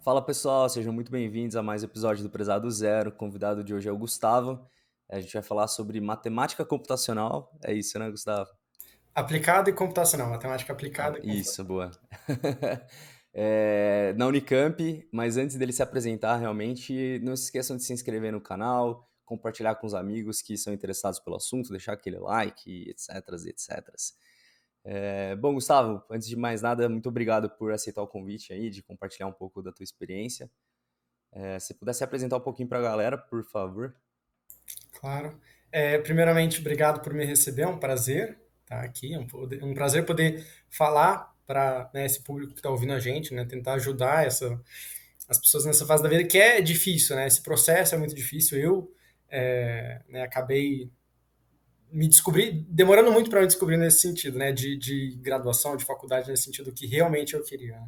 Fala pessoal, sejam muito bem-vindos a mais um episódio do Prezado Zero. O convidado de hoje é o Gustavo. A gente vai falar sobre matemática computacional. É isso, né, Gustavo? Aplicado e computacional, matemática Ah, aplicada e isso, computacional. boa. Na Unicamp, mas antes dele se apresentar, realmente, não se esqueçam de se inscrever no canal, compartilhar com os amigos que são interessados pelo assunto, deixar aquele like, etc, etc. Bom, Gustavo, antes de mais nada, muito obrigado por aceitar o convite aí, de compartilhar um pouco da tua experiência. Se pudesse apresentar um pouquinho para a galera, por favor. Claro. Primeiramente, obrigado por me receber, é um prazer estar aqui, um prazer poder falar para esse público que está ouvindo a gente, né, tentar ajudar as pessoas nessa fase da vida, que é difícil, né, esse processo é muito difícil. Eu acabei me descobrir, demorando muito para me descobrir nesse sentido, né, de graduação, de faculdade, nesse sentido que realmente eu queria.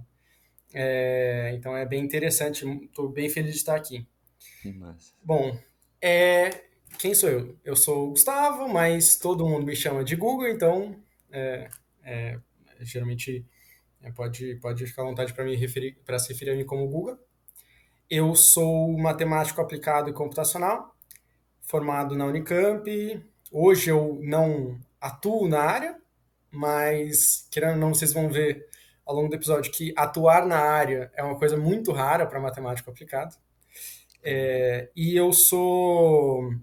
Né? Então é bem interessante, estou bem feliz de estar aqui. Mas, Bom, quem sou eu? Eu sou o Gustavo, mas todo mundo me chama de Google, então é, é, geralmente pode ficar à vontade para me referir, para se referir a mim como Guga. Eu sou matemático aplicado e computacional, formado na Unicamp. Hoje eu não atuo na área, mas querendo ou não, vocês vão ver ao longo do episódio que atuar na área é uma coisa muito rara para matemático aplicado. E eu sou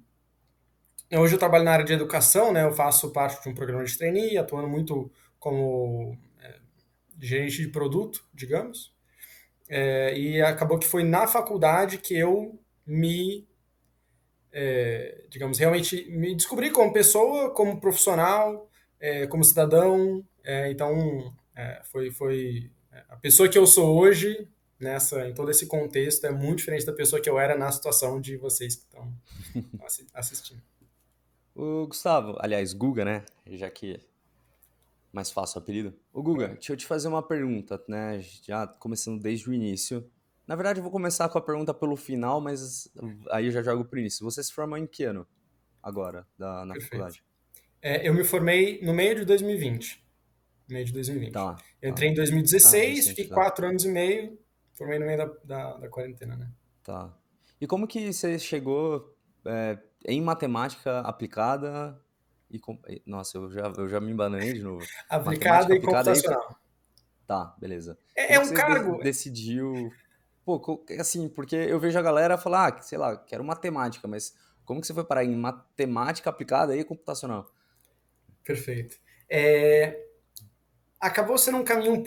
Hoje eu trabalho na área de educação, né? Eu faço parte de um programa de trainee, atuando muito como gerente de produto, digamos. E acabou que foi na faculdade que eu digamos, realmente me descobri como pessoa, como profissional, como cidadão. Foi a pessoa que eu sou hoje em todo esse contexto é muito diferente da pessoa que eu era na situação de vocês que estão assistindo. o Gustavo, aliás, Guga, né? Já que é mais fácil o apelido. O Guga, É, deixa eu te fazer uma pergunta, né? Já começando desde o início. Na verdade, eu vou começar com a pergunta pelo final, mas aí eu já jogo pro início. Você se formou em que ano agora, na perfeito. faculdade? Eu me formei no meio de 2020. Meio de 2020. Tá, Eu tá. entrei em Ah, 2016, recente, fiquei tá. 4 anos e meio, formei no meio da quarentena, né? Tá. E como que você chegou em matemática aplicada Nossa, eu já me embananei de novo. Aplicada Matemática e aplicada aí. computacional. Tá, beleza. É Como que um você cargo. decidiu. Pô, assim, porque eu vejo a galera falar, sei lá, quero matemática, mas como que você foi parar em matemática aplicada e computacional? Perfeito. Acabou sendo um caminho um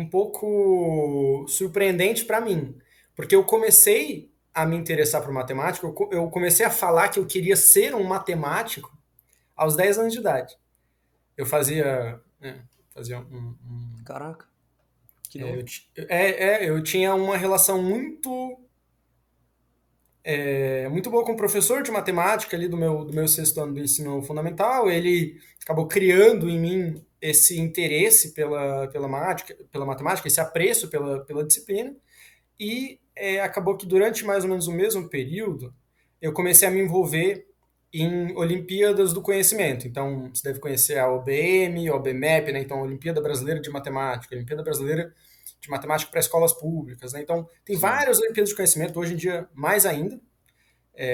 pouco surpreendente para mim, porque eu comecei a me interessar por matemática, eu comecei a falar que eu queria ser um matemático aos 10 anos de idade. Eu fazia Caraca, que novo. eu tinha uma relação muito boa com o professor de matemática ali do meu sexto ano do ensino fundamental. Ele acabou criando em mim esse interesse pela matemática, esse apreço pela disciplina. E acabou que durante mais ou menos o mesmo período, eu comecei a me envolver em Olimpíadas do Conhecimento. Então, você deve conhecer a OBM, a OBMEP, né? Então, Olimpíada Brasileira de Matemática, Olimpíada Brasileira de Matemática para escolas públicas, né? Então, tem Sim. várias Olimpíadas de Conhecimento, hoje em dia mais ainda.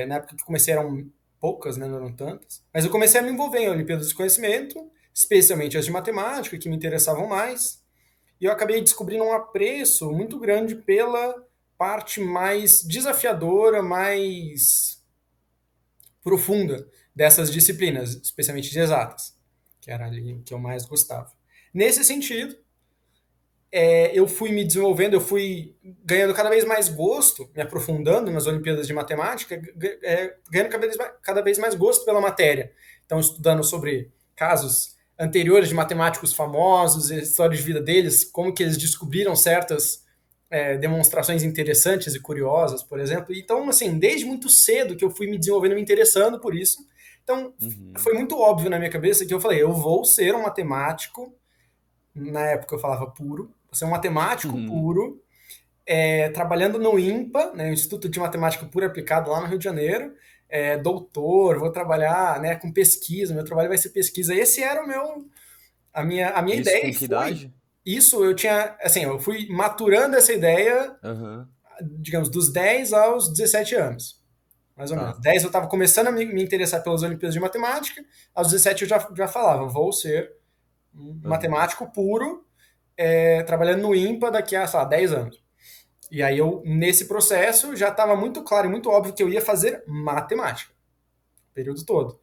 Na época que eu comecei eram poucas, né? Não eram tantas. Mas eu comecei a me envolver em Olimpíadas de Conhecimento, especialmente as de matemática, que me interessavam mais. E eu acabei descobrindo um apreço muito grande pela parte mais desafiadora, mais profunda dessas disciplinas, especialmente de exatas, que era ali que eu mais gostava. Nesse sentido, eu fui me desenvolvendo, eu fui ganhando cada vez mais gosto, me aprofundando nas Olimpíadas de Matemática, ganhando cada vez mais gosto pela matéria. Então, estudando sobre casos anteriores de matemáticos famosos, a história de vida deles, como que eles descobriram certas demonstrações interessantes e curiosas, por exemplo. Então, assim, desde muito cedo que eu fui me desenvolvendo, me interessando por isso. Então, Uhum. foi muito óbvio na minha cabeça que eu falei, eu vou ser um matemático, na época eu falava puro, vou ser um matemático puro, trabalhando no INPA, né, Instituto de Matemática Pura Aplicada lá no Rio de Janeiro, doutor, vou trabalhar, né, com pesquisa, meu trabalho vai ser pesquisa. Esse era a minha Isso ideia com e que foi idade? isso eu tinha, assim, eu fui maturando essa ideia, Aham. digamos, dos 10 aos 17 anos, mais ou menos. Tá. 10 eu estava começando a me interessar pelas Olimpíadas de Matemática, aos 17 eu já falava, vou ser um Aham. matemático puro, trabalhando no IMPA daqui a, sei lá, 10 anos. E aí eu, nesse processo, já estava muito claro e muito óbvio que eu ia fazer matemática, o período todo.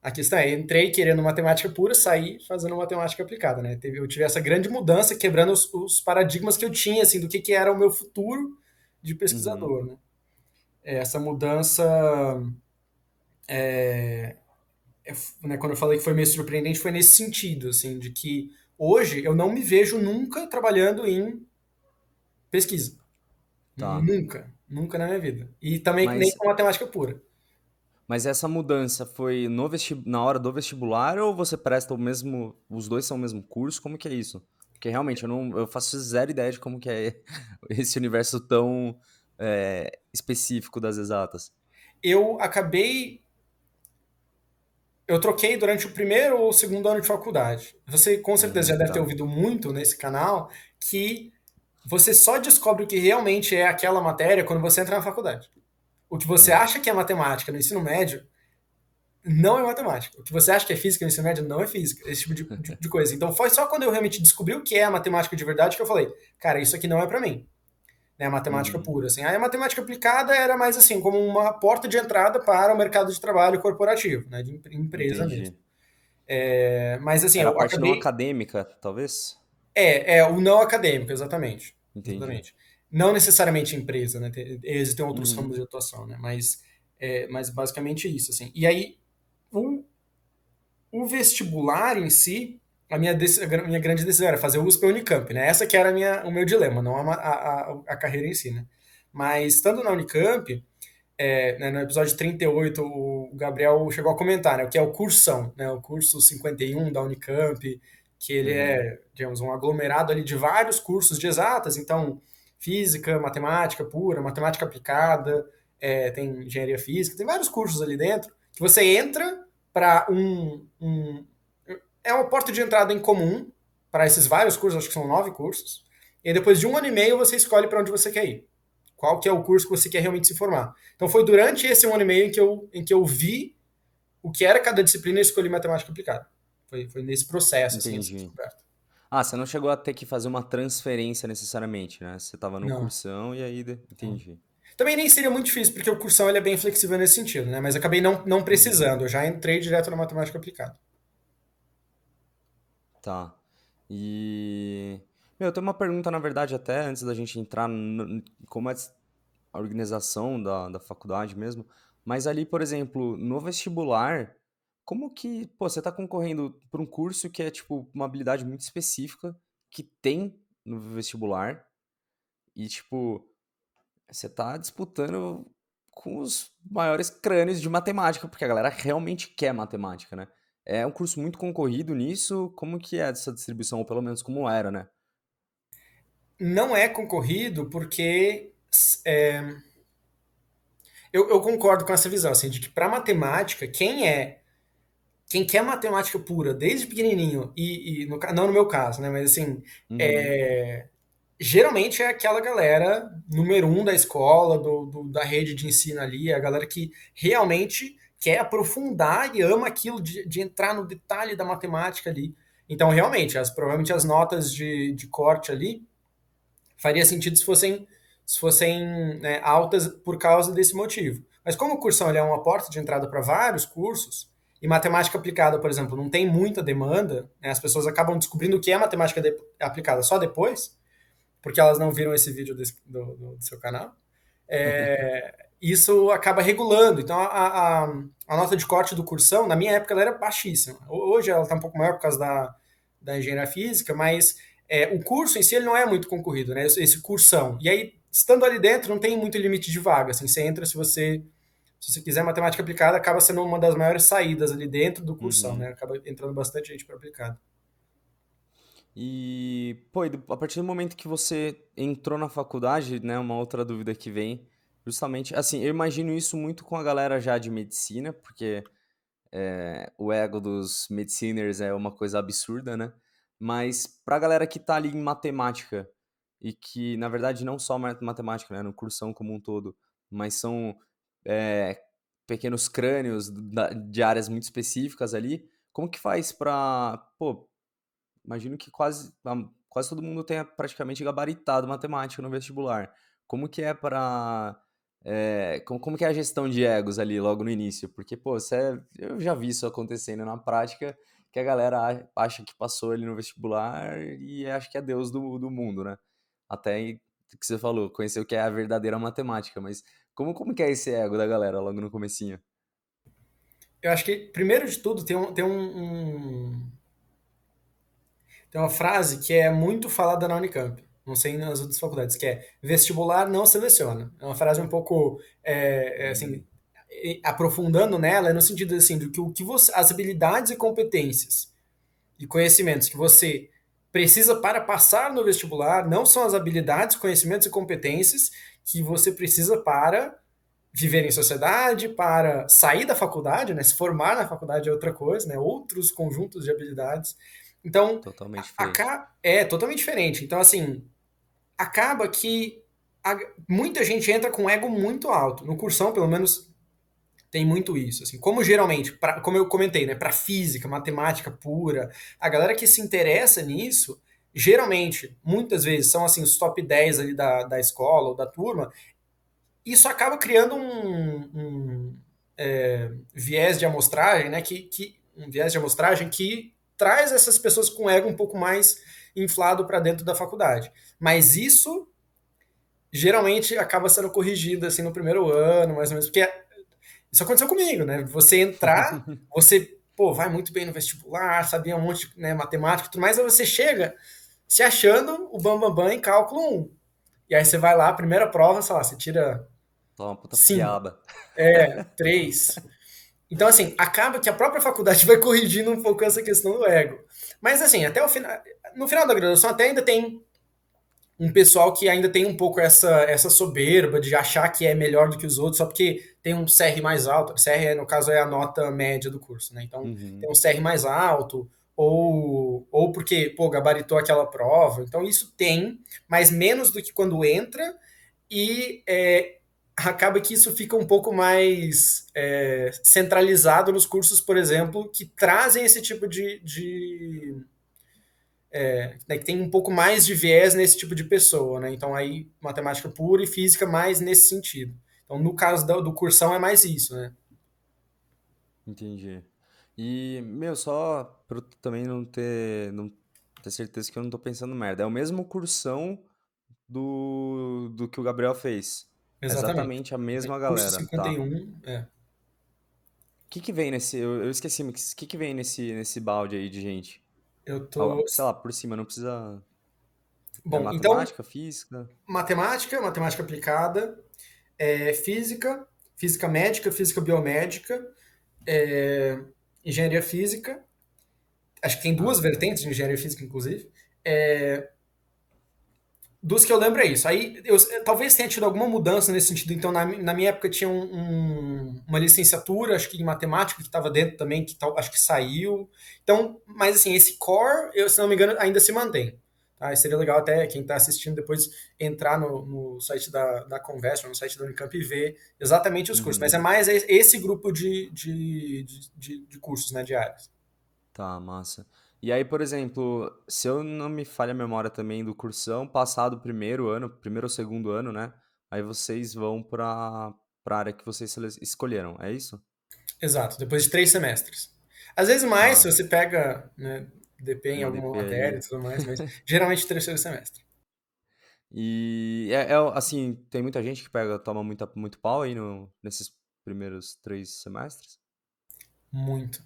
A questão é, entrei querendo matemática pura, saí fazendo matemática aplicada, né? Eu tive essa grande mudança, quebrando os paradigmas que eu tinha, assim, do que era o meu futuro de Uhum. pesquisador, né? Essa mudança, né, quando eu falei que foi meio surpreendente, foi nesse sentido, assim, de que hoje eu não me vejo nunca trabalhando em pesquisa. Tá. Nunca. Nunca na minha vida. E também nem Mas, com matemática pura. mas essa mudança foi no na hora do vestibular ou você presta o mesmo. Os dois são o mesmo curso? Como que é isso? Porque realmente eu faço zero ideia de como que é esse universo tão específico das exatas. Eu acabei. Eu troquei durante o primeiro ou segundo ano de faculdade. Você com certeza já deve ter Tá. ouvido muito nesse canal que você só descobre o que realmente é aquela matéria quando você entra na faculdade. O que você É. acha que é matemática no ensino médio não é matemática. O que você acha que é física no ensino médio não é física. Esse tipo de coisa. Então foi só quando eu realmente descobri o que é a matemática de verdade que eu falei, cara, isso aqui não é para mim. Né, a matemática Uhum. pura. Assim. Aí a matemática aplicada era mais assim, como uma porta de entrada para o mercado de trabalho corporativo, né, de empresa mesmo. Entendi. Mas assim, Era a eu parte não acabei. acadêmica, talvez? O não acadêmico, exatamente. Entendi. Exatamente. Não necessariamente empresa, né? Existem outros ramos Uhum. de atuação, né? Mas basicamente isso, assim. E aí, o, o vestibular em si, a minha grande decisão era fazer o USP ou Unicamp, né? Essa que era o meu dilema, não a carreira em si, né? Mas estando na Unicamp, né, no episódio 38, o Gabriel chegou a comentar, né, o que é o cursão, né, o curso 51 da Unicamp, que ele Uhum. é, digamos, um aglomerado ali de vários cursos de exatas, então, física, matemática pura, matemática aplicada, tem engenharia física, tem vários cursos ali dentro, que você entra para é uma porta de entrada em comum para esses vários cursos, acho que são 9 cursos, e depois de um ano e meio você escolhe para onde você quer ir. Qual que é o curso que você quer realmente se formar. Então foi durante esse um ano e meio em que eu vi o que era cada disciplina e escolhi matemática aplicada. Foi nesse processo, assim, essa Entendi. descoberta. Ah, você não chegou a ter que fazer uma transferência necessariamente, né? Você tava no Não, cursão e aí. não. Entendi. Também nem seria muito difícil, porque o cursão ele é bem flexível nesse sentido, né? Mas acabei não Uhum. precisando. Eu já entrei direto na matemática aplicada. Tá. E. Meu, eu tenho uma pergunta, na verdade, até antes da gente entrar como é a organização da faculdade mesmo. Mas ali, por exemplo, no vestibular, como que, pô, você tá concorrendo por um curso que é, tipo, uma habilidade muito específica que tem no vestibular e, tipo, você tá disputando com os maiores crânios de matemática, porque a galera realmente quer matemática, né? É um curso muito concorrido nisso. Como que é essa distribuição? Ou pelo menos como era, né? Não é concorrido porque eu concordo com essa visão, assim, de que para matemática, quem quer matemática pura desde pequenininho, não no meu caso, né, mas assim, Uhum, é, geralmente é aquela galera número um da escola, da rede de ensino ali, é a galera que realmente quer aprofundar e ama aquilo de entrar no detalhe da matemática ali. Então, realmente, provavelmente as notas de corte ali faria sentido se fossem né, altas por causa desse motivo. Mas como o cursão ele é uma porta de entrada para vários cursos, e matemática aplicada, por exemplo, não tem muita demanda, né, as pessoas acabam descobrindo o que é matemática aplicada só depois, porque elas não viram esse vídeo do seu canal, isso acaba regulando. Então, a nota de corte do cursão, na minha época, ela era baixíssima. Hoje ela está um pouco maior por causa da engenharia física, mas o curso em si ele não é muito concorrido, né? Esse cursão. E aí, estando ali dentro, não tem muito limite de vaga. Assim, você entra se você quiser matemática aplicada, acaba sendo uma das maiores saídas ali dentro do cursão, né? uhum. Acaba entrando bastante gente para aplicado. E, pô, a partir do momento que você entrou na faculdade, né, uma outra dúvida que vem, justamente, assim, eu imagino isso muito com a galera já de medicina, porque o ego dos mediciners é uma coisa absurda, né? Mas pra galera que tá ali em matemática e que, na verdade, não só matemática, né, no cursão como um todo, mas são é, pequenos crânios de áreas muito específicas ali, como que faz pra. Pô, imagino que quase todo mundo tenha praticamente gabaritado matemática no vestibular. Como que é pra. Como que é a gestão de egos ali logo no início? Porque, pô, eu já vi isso acontecendo na prática, que a galera acha que passou ali no vestibular e acha que é Deus do mundo, né? Até aí, o que você falou, conhecer o que é a verdadeira matemática, mas como que é esse ego da galera logo no comecinho? Eu acho que, primeiro de tudo, tem uma frase que é muito falada na Unicamp, não sei nas outras faculdades, que é vestibular não seleciona. É uma frase um pouco, assim, Hum, aprofundando nela, é no sentido assim, de que as habilidades e competências e conhecimentos que você precisa para passar no vestibular não são as habilidades, conhecimentos e competências que você precisa para viver em sociedade, para sair da faculdade, né? Se formar na faculdade é outra coisa, né? Outros conjuntos de habilidades. Então, Totalmente diferente. é totalmente diferente. Então, assim, acaba que muita gente entra com ego muito alto. No cursão, pelo menos, tem muito isso. Assim, como geralmente, como eu comentei, né? Para física, matemática pura, a galera que se interessa nisso, geralmente, muitas vezes, são assim, os top 10 ali da escola ou da turma, isso acaba criando viés de amostragem, né? Um viés de amostragem que traz essas pessoas com ego um pouco mais inflado para dentro da faculdade. Mas isso geralmente acaba sendo corrigido assim no primeiro ano, mais ou menos, porque isso aconteceu comigo, né? Você entrar, você, pô, vai muito bem no vestibular, sabia um monte de, né, matemática e tudo mais, aí você chega se achando o bambambam bam, bam em cálculo um. E aí você vai lá, primeira prova, sei lá, você tira Toma, puta 5, piaba. 3. Então, assim, acaba que a própria faculdade vai corrigindo um pouco essa questão do ego. Mas, assim, até o final, no final da graduação, até ainda tem um pessoal que ainda tem um pouco essa soberba de achar que é melhor do que os outros só porque tem um CR mais alto. CR, no caso, é a nota média do curso, né? Então, tem Uhum. um CR mais alto, ou porque, pô, gabaritou aquela prova. Então, isso tem, mas menos do que quando entra, e acaba que isso fica um pouco mais centralizado nos cursos, por exemplo, que trazem esse tipo né, que tem um pouco mais de viés nesse tipo de pessoa, né? Então aí matemática pura e física mais nesse sentido. Então no caso do cursão é mais isso, né? Entendi. E, meu, só pra eu também não ter certeza que eu não tô pensando merda. É o mesmo cursão do que o Gabriel fez. É Exatamente. exatamente a mesma Curso galera, tá? 51, O que que vem nesse. Eu esqueci, mas o que que vem nesse balde aí de gente? eu tô. Sei lá, por cima, não precisa. É Bom, então matemática, física? matemática aplicada, física, física médica, física biomédica, é, engenharia física. Acho que tem Ah, duas tá. vertentes de engenharia física, inclusive. Dos que eu lembro é isso. Aí talvez tenha tido alguma mudança nesse sentido. Então, na minha época tinha uma licenciatura, acho que em matemática, que estava dentro também, acho que saiu. Então, mas assim, esse core, se não me engano, ainda se mantém. Tá? E seria legal até quem está assistindo depois entrar no site da Conversa, no site da Unicamp e ver exatamente os cursos. Mas é Uhum. mais esse grupo de cursos, né, de áreas. Tá, massa. E aí, por exemplo, se eu não me falha a memória também do cursão, passado o primeiro ano, primeiro ou segundo ano, né? Aí vocês vão pra área que vocês escolheram, é isso? Exato, depois de 3 semestres. Às vezes mais, se Tá. você pega, né, DP em Um alguma ADP matéria e ali. tudo mais, mas geralmente terceiro semestre. E assim, tem muita gente que toma muito pau aí nesses primeiros 3 semestres? Muito.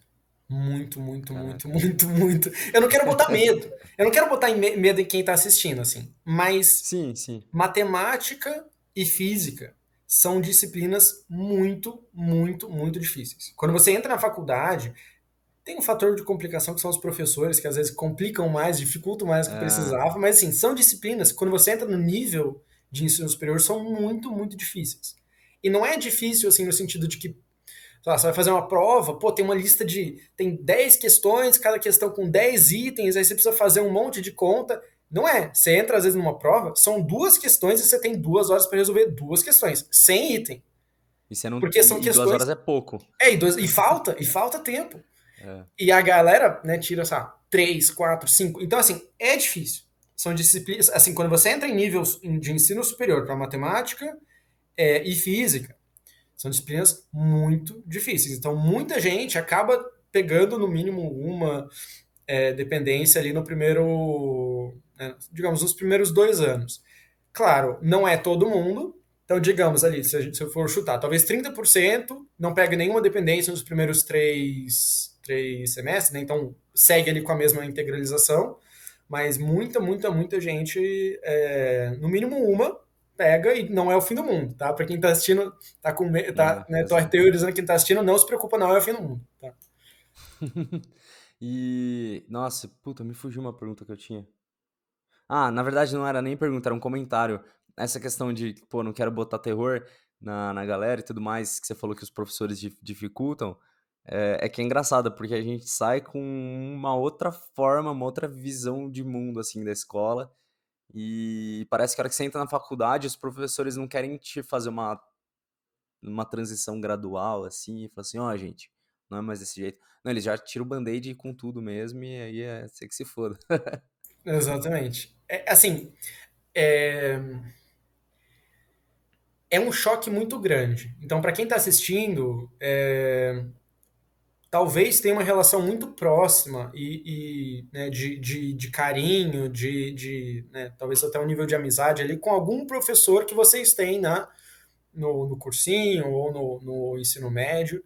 Muito, muito, muito, Caraca. muito, muito. Eu não quero botar medo. Eu não quero botar medo em quem está assistindo, assim. Mas Sim, sim. matemática e física são disciplinas muito, muito, muito difíceis. Quando você entra na faculdade, tem um fator de complicação que são os professores, que às vezes complicam mais, dificultam mais do que É, precisava, mas assim, são disciplinas que quando você entra no nível de ensino superior são muito, muito difíceis. E não é difícil assim no sentido de que sei lá, você vai fazer uma prova, pô, tem uma lista tem 10 questões, cada questão com 10 itens, aí você precisa fazer um monte de conta. Não é. Você entra às vezes numa prova, são 2 questões e você tem 2 horas para resolver 2 questões, sem item. E, você não, Porque são e 2 horas questões. é pouco. E falta tempo. É. E a galera, né, tira, sei lá, 3, 4, 5. Então, assim, é difícil. São disciplinas. Assim, quando você entra em níveis de ensino superior para matemática e física, são disciplinas muito difíceis. Então, muita gente acaba pegando no mínimo uma dependência ali no primeiro, né, digamos, nos primeiros 2 anos. Claro, não é todo mundo. Então, digamos ali, se eu for chutar, talvez 30% não pega nenhuma dependência nos primeiros três semestres, né? Então segue ali com a mesma integralização, mas muita gente, no mínimo uma, pega e não é o fim do mundo, tá? Para quem tá assistindo, né, tô Exato. teorizando quem tá assistindo, não se preocupa, não é o fim do mundo, tá? E, nossa, puta, me fugiu uma pergunta que eu tinha. Ah, na verdade não era nem pergunta, era um comentário. Essa questão de, pô, não quero botar terror na galera e tudo mais, que você falou que os professores dificultam, é que é engraçado, porque a gente sai com uma outra forma, uma outra visão de mundo, assim, da escola, e parece que a hora que você entra na faculdade, os professores não querem te fazer uma transição gradual, assim, e falar assim, ó, gente, não é mais desse jeito. Não, eles já tiram o band-aid com tudo mesmo, e aí é você que se foda. Exatamente. Assim, é, é um choque muito grande. Então, para quem está assistindo, talvez tenha uma relação muito próxima né, de carinho, né, talvez até um nível de amizade ali com algum professor que vocês têm no cursinho ou no ensino médio.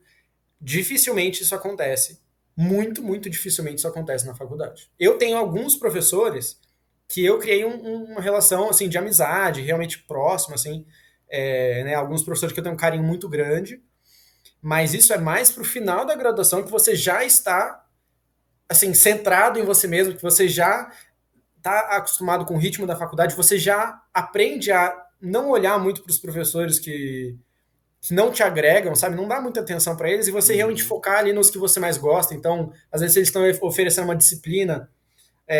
Dificilmente isso acontece. Muito dificilmente isso acontece na faculdade. Eu tenho alguns professores que eu criei uma relação assim de amizade, realmente próxima, assim, né, alguns professores que eu tenho um carinho muito grande, mas isso é mais para o final da graduação que você já está assim centrado em você mesmo, que você já está acostumado com o ritmo da faculdade, você já aprende a não olhar muito para os professores que não te agregam, sabe? Não dá muita atenção para eles e você realmente Uhum. focar ali nos que você mais gosta. Então, às vezes eles estão oferecendo uma disciplina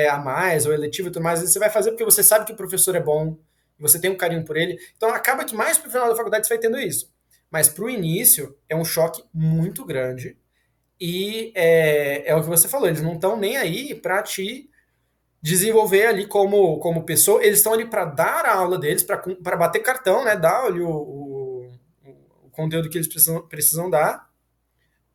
a mais ou eletiva e tudo mais, você vai fazer porque você sabe que o professor é bom, você tem um carinho por ele. Então, acaba que mais pro final da faculdade você vai tendo isso. Mas pro início é um choque muito grande e é o que você falou, eles não estão nem aí para te desenvolver ali como pessoa, eles estão ali para dar a aula deles, para bater cartão, né, dar ali o conteúdo que eles precisam dar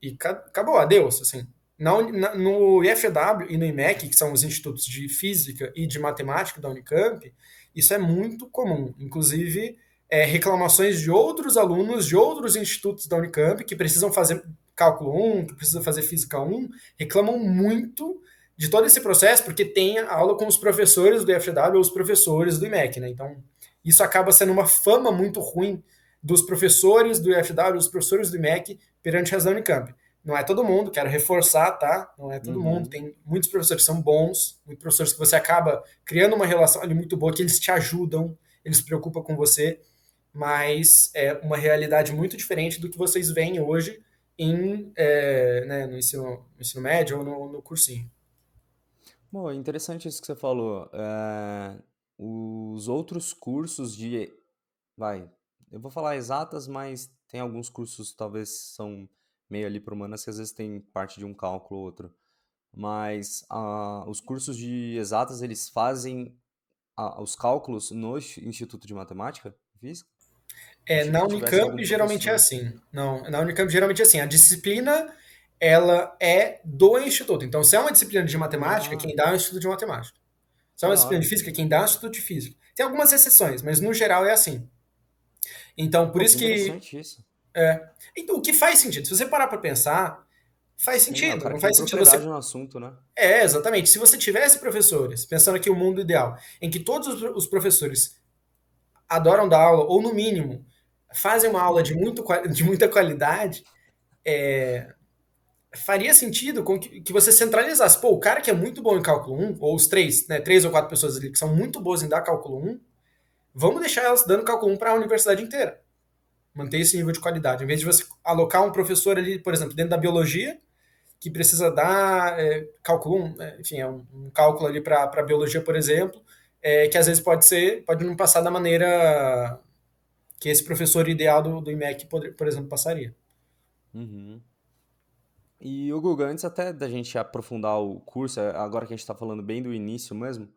e acabou, adeus, assim. No IFW e no IMEC, que são os institutos de física e de matemática da Unicamp, isso é muito comum. Inclusive, reclamações de outros alunos de outros institutos da Unicamp que precisam fazer cálculo 1, que precisam fazer física 1, reclamam muito de todo esse processo porque tem a aula com os professores do IFW ou os professores do IMEC, né? Então, isso acaba sendo uma fama muito ruim dos professores do IFW, dos professores do IMEC perante a da Unicamp. Não é todo mundo, quero reforçar, tá? Não é todo mundo. Uhum. Tem muitos professores que são bons, muitos professores que você acaba criando uma relação ali muito boa, que eles te ajudam, eles se preocupam com você, mas é uma realidade muito diferente do que vocês veem hoje né, no ensino médio ou no cursinho. Bom, é interessante isso que você falou. Os outros cursos de. Vai, eu vou falar exatas, mas tem alguns cursos talvez são meio ali para humanas que às vezes tem parte de um cálculo ou outro. Mas os cursos de exatas, eles fazem os cálculos no Instituto de Matemática? Física? Achei Na que tivesse algum Unicamp geralmente é professor. assim. Não, na Unicamp geralmente é assim. A disciplina ela é do instituto. Então, se é uma disciplina de matemática, Ah, quem dá é o Instituto de Matemática. Se é que uma da disciplina de hora. física, quem dá é o Instituto de Física. Tem algumas exceções, mas no geral é assim. Então, por Pô, que isso que. interessante isso. Então, o que faz sentido? Se você parar para pensar, faz Sim, é o sentido. cara Não que tem faz sentido propriedade você. no assunto, né? Exatamente. Se você tivesse professores, pensando aqui o mundo ideal, em que todos os professores adoram dar aula, ou no mínimo, fazem uma aula de muita qualidade, faria sentido com que você centralizasse. Pô, o cara que é muito bom em cálculo 1, ou os três, né, 3 ou 4 pessoas ali que são muito boas em dar cálculo 1, vamos deixar elas dando cálculo 1 para a universidade inteira. manter esse nível de qualidade. Em vez de você alocar um professor ali, por exemplo, dentro da biologia, que precisa dar cálculo 1, enfim, é um cálculo ali para biologia, por exemplo, que às vezes pode não passar da maneira que esse professor ideal do IMEC, por exemplo, passaria. Uhum. E o Guga, antes até da gente aprofundar o curso, agora que a gente está falando bem do início mesmo,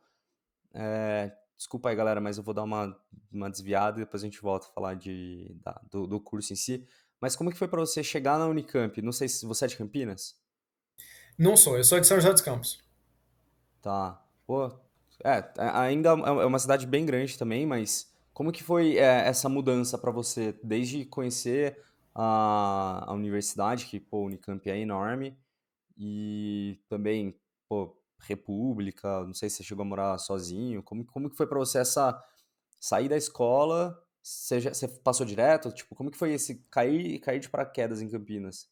desculpa aí galera, mas eu vou dar uma desviada e depois a gente volta a falar do curso em si. Mas como que foi para você chegar na Unicamp? Não sei se você é de Campinas? Não sou, eu sou de São José dos Campos. Tá. Pô, ainda é uma cidade bem grande também, mas como que foi essa mudança para você, desde conhecer a universidade, que, pô, a Unicamp é enorme, e também, pô, República, não sei se você chegou a morar sozinho, como que foi para você essa sair da escola, você passou direto, tipo, como que foi esse cair de paraquedas em Campinas?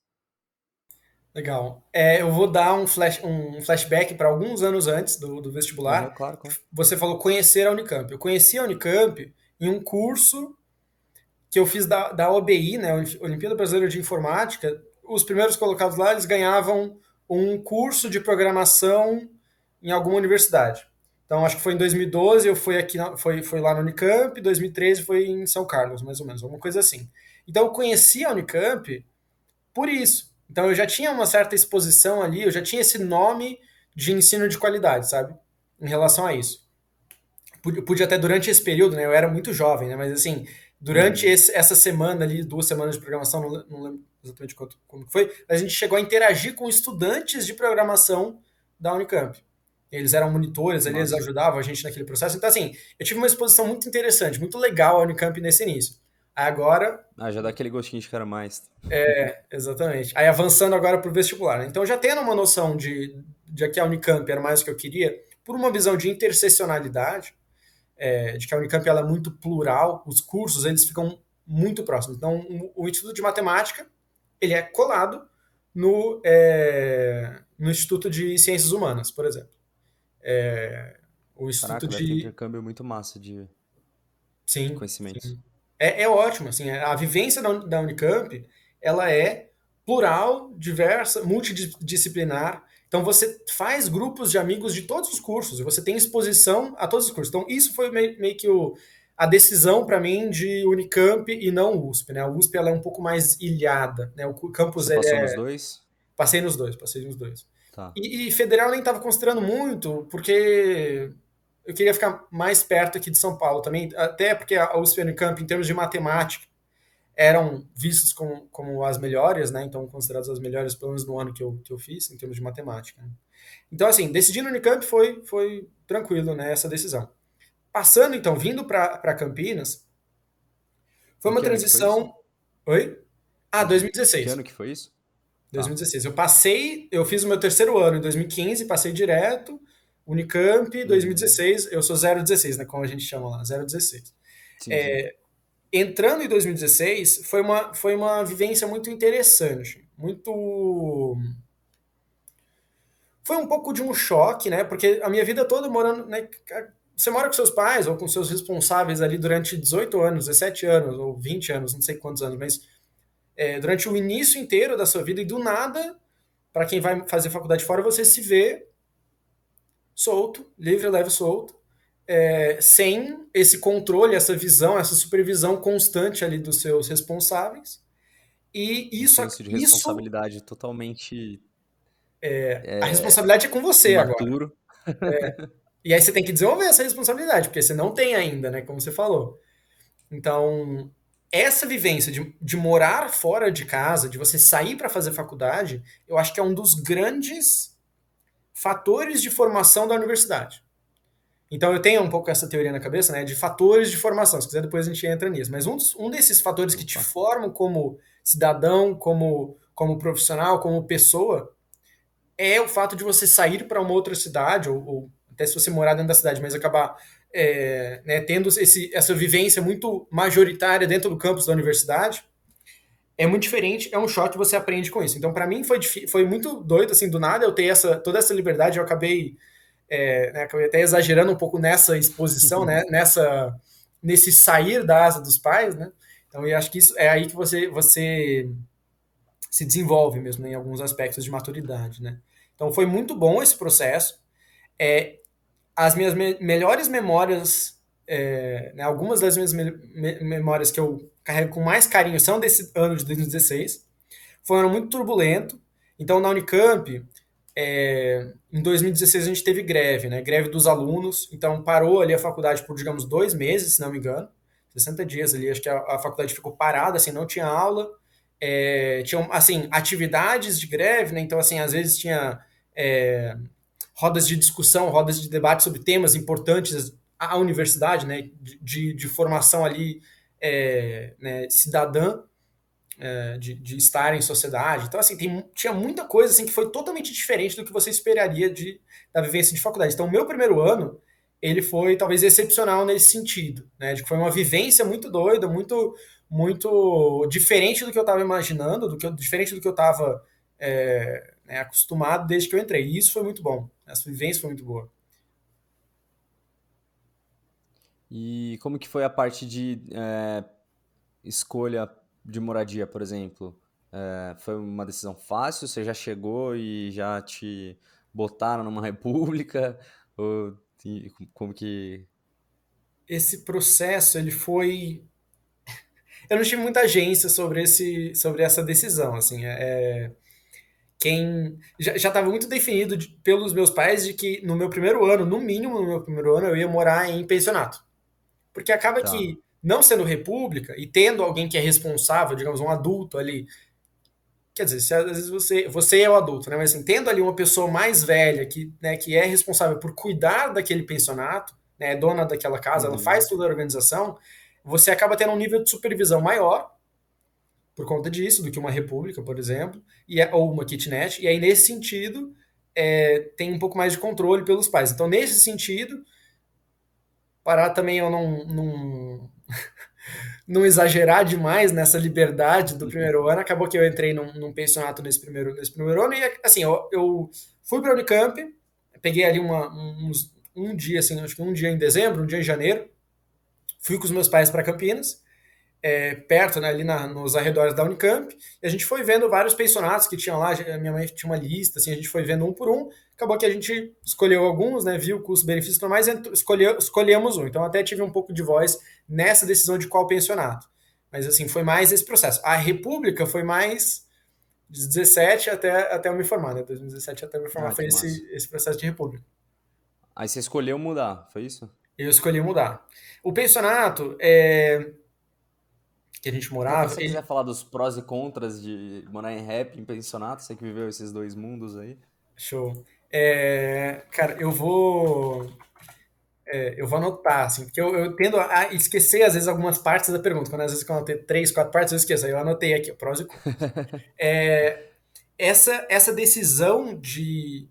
Legal. Eu vou dar um flashback para alguns anos antes do Aham, vestibular. claro, claro. Você falou conhecer a Unicamp. Eu conheci a Unicamp em um curso que eu fiz da OBI, né, Olimpíada Brasileira de Informática. Os primeiros colocados lá, eles ganhavam um curso de programação em alguma universidade. Então, acho que foi em 2012, eu fui aqui, foi lá na Unicamp, 2013 foi em São Carlos, mais ou menos, alguma coisa assim. Então, eu conheci a Unicamp por isso. Então, eu já tinha uma certa exposição ali, eu já tinha esse nome de ensino de qualidade, sabe? Em relação a isso. Pude até durante esse período, né? Eu era muito jovem, né? Mas assim, durante Uhum. essa semana ali, 2 semanas de programação, não lembro exatamente como foi, a gente chegou a interagir com estudantes de programação da Unicamp. Eles eram monitores ali, eles Massa. ajudavam a gente naquele processo. Então, assim, eu tive uma exposição muito interessante, muito legal a Unicamp nesse início. Agora, Ah, já dá aquele gostinho de quero mais. exatamente. Aí avançando agora para o vestibular, né? Então, já tendo uma noção de que a Unicamp era mais o que eu queria, por uma visão de interseccionalidade, de que a Unicamp ela é muito plural, os cursos eles ficam muito próximos. Então, o Instituto de Matemática ele é colado no Instituto de Ciências Humanas, por exemplo. O Instituto Caraca, deve ter um de... intercâmbio muito massa de Sim, conhecimentos. sim. É ótimo, assim, a vivência da Unicamp, ela é plural, diversa, multidisciplinar. Então você faz grupos de amigos de todos os cursos, e você tem exposição a todos os cursos. Então isso foi meio que a decisão para mim de Unicamp e não USP, né? A USP ela é um pouco mais ilhada, né? O campus Você ele passou nos dois? passei nos dois. Tá. E federal nem estava considerando muito, porque eu queria ficar mais perto aqui de São Paulo também, até porque a USP e a Unicamp, em termos de matemática, eram vistos como as melhores, né? Então, consideradas as melhores, pelo menos no ano que eu fiz, em termos de matemática. Né? Então, assim, decidir no Unicamp foi tranquilo, né? Essa decisão. Passando, então, vindo para Campinas, foi Em uma que ano que foi isso? transição. Oi? Ah, Que 2016. ano que foi isso? Tá. 2016. Eu fiz o meu terceiro ano em 2015, passei direto, Unicamp, Uhum. 2016, eu sou 016, né, como a gente chama lá, 016. Sim, sim. Entrando em 2016, foi uma vivência muito interessante, foi um pouco de um choque, né, porque a minha vida toda morando, né, você mora com seus pais ou com seus responsáveis ali durante 18 anos, 17 anos ou 20 anos, não sei quantos anos, mas durante o início inteiro da sua vida e do nada para quem vai fazer faculdade fora, você se vê solto, livre, leve, solto, sem esse controle, essa visão, essa supervisão constante ali dos seus responsáveis. E Um isso, senso de isso responsabilidade totalmente a responsabilidade é com você agora. imaturo. E aí você tem que desenvolver essa responsabilidade, porque você não tem ainda, né? Como você falou. Então, essa vivência de morar fora de casa, de você sair para fazer faculdade, eu acho que é um dos grandes fatores de formação da universidade. Então eu tenho um pouco essa teoria na cabeça, né, de fatores de formação. Se quiser depois a gente entra nisso. Mas um desses fatores que te Opa. formam como cidadão, como profissional, como pessoa, é o fato de você sair para uma outra cidade, ou até se você morar dentro da cidade, mas acabar né, tendo essa vivência muito majoritária dentro do campus da universidade, é muito diferente, é um choque, você aprende com isso. Então, para mim, foi muito doido, assim, do nada eu ter toda essa liberdade, eu acabei até exagerando um pouco nessa exposição, né, nesse sair da asa dos pais, né? Então, eu acho que isso é aí que você se desenvolve mesmo, né, em alguns aspectos de maturidade, né? Então, foi muito bom esse processo. É, as minhas melhores memórias, né, algumas das minhas memórias que eu carrego com mais carinho são desse ano de 2016. Foi um ano muito turbulento. Então, na Unicamp, em 2016 a gente teve greve, né? Greve dos alunos. Então, parou ali a faculdade por, digamos, 2 meses, se não me engano. 60 dias ali, acho que a faculdade ficou parada, assim, não tinha aula. Tinham, assim, atividades de greve, né? Então, assim, às vezes tinha é, rodas de discussão, rodas de debate sobre temas importantes à universidade, né? De formação ali, né, cidadã, de estar em sociedade. Então, assim, tinha muita coisa assim, que foi totalmente diferente do que você esperaria da vivência de faculdade. Então, o meu primeiro ano, ele foi talvez excepcional nesse sentido, né? De que foi uma vivência muito doida, muito diferente do que eu estava imaginando, diferente do que eu estava né, acostumado desde que eu entrei. E isso foi muito bom. Essa vivência foi muito boa. E como que foi a parte de escolha de moradia, por exemplo? Foi uma decisão fácil? Você já chegou e já te botaram numa república? Ou como que... Esse processo, ele foi. Eu não tive muita agência sobre essa decisão, assim. Quem já estava muito definido pelos meus pais de que no meu primeiro ano, no mínimo no meu primeiro ano, eu ia morar em pensionato. Porque acaba Tá, que, não sendo república e tendo alguém que é responsável, digamos, um adulto ali, quer dizer, às vezes você é o adulto, né? Mas assim, tendo ali uma pessoa mais velha né, que é responsável por cuidar daquele pensionato, né, é dona daquela casa, ela faz uhum, toda a organização, você acaba tendo um nível de supervisão maior por conta disso, do que uma república, por exemplo, ou uma kitnet, e aí nesse sentido tem um pouco mais de controle pelos pais. Então, nesse sentido, para também eu não exagerar demais nessa liberdade do primeiro ano, acabou que eu entrei num pensionato nesse primeiro ano, e assim, eu fui para a Unicamp, peguei ali um dia, assim, acho que um dia em dezembro, um dia em janeiro, fui com os meus pais para Campinas, perto, né, ali nos arredores da Unicamp, e a gente foi vendo vários pensionatos que tinham lá, a minha mãe tinha uma lista, assim, a gente foi vendo um por um, acabou que a gente escolheu alguns, né, viu o custo-benefício e tudo mais, e escolhemos um, então até tive um pouco de voz nessa decisão de qual pensionato. Mas assim, foi mais esse processo. A República foi mais de 17 até eu me formar, né? 2017 até eu me formar ah, foi que massa. esse processo de República. Aí você escolheu mudar, foi isso? Eu escolhi mudar. O pensionato que a gente Então, até morava, se você quiser falar dos prós e contras de morar em rap, em pensionato, você que viveu esses dois mundos aí. show. Cara, eu vou anotar, assim, porque eu tendo a esquecer, às vezes, algumas partes da pergunta. Às vezes, quando eu tenho 3, 4 partes, eu esqueço. Aí eu anotei aqui, prós e contras. Essa decisão de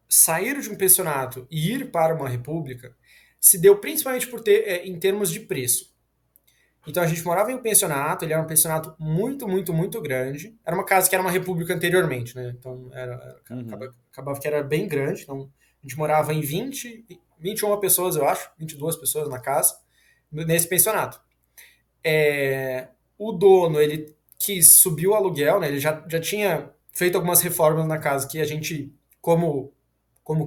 sair de um pensionato e ir para uma república se deu principalmente por em termos de preço. Então a gente morava em um pensionato, ele era um pensionato muito, muito, muito grande. Era uma casa que era uma república anteriormente, né? Então Uhum. acabava que era bem grande. Então a gente morava em 21 pessoas, eu acho, 22 pessoas na casa, nesse pensionato. O dono, ele quis subir o aluguel, né? Ele já tinha feito algumas reformas na casa que a gente, como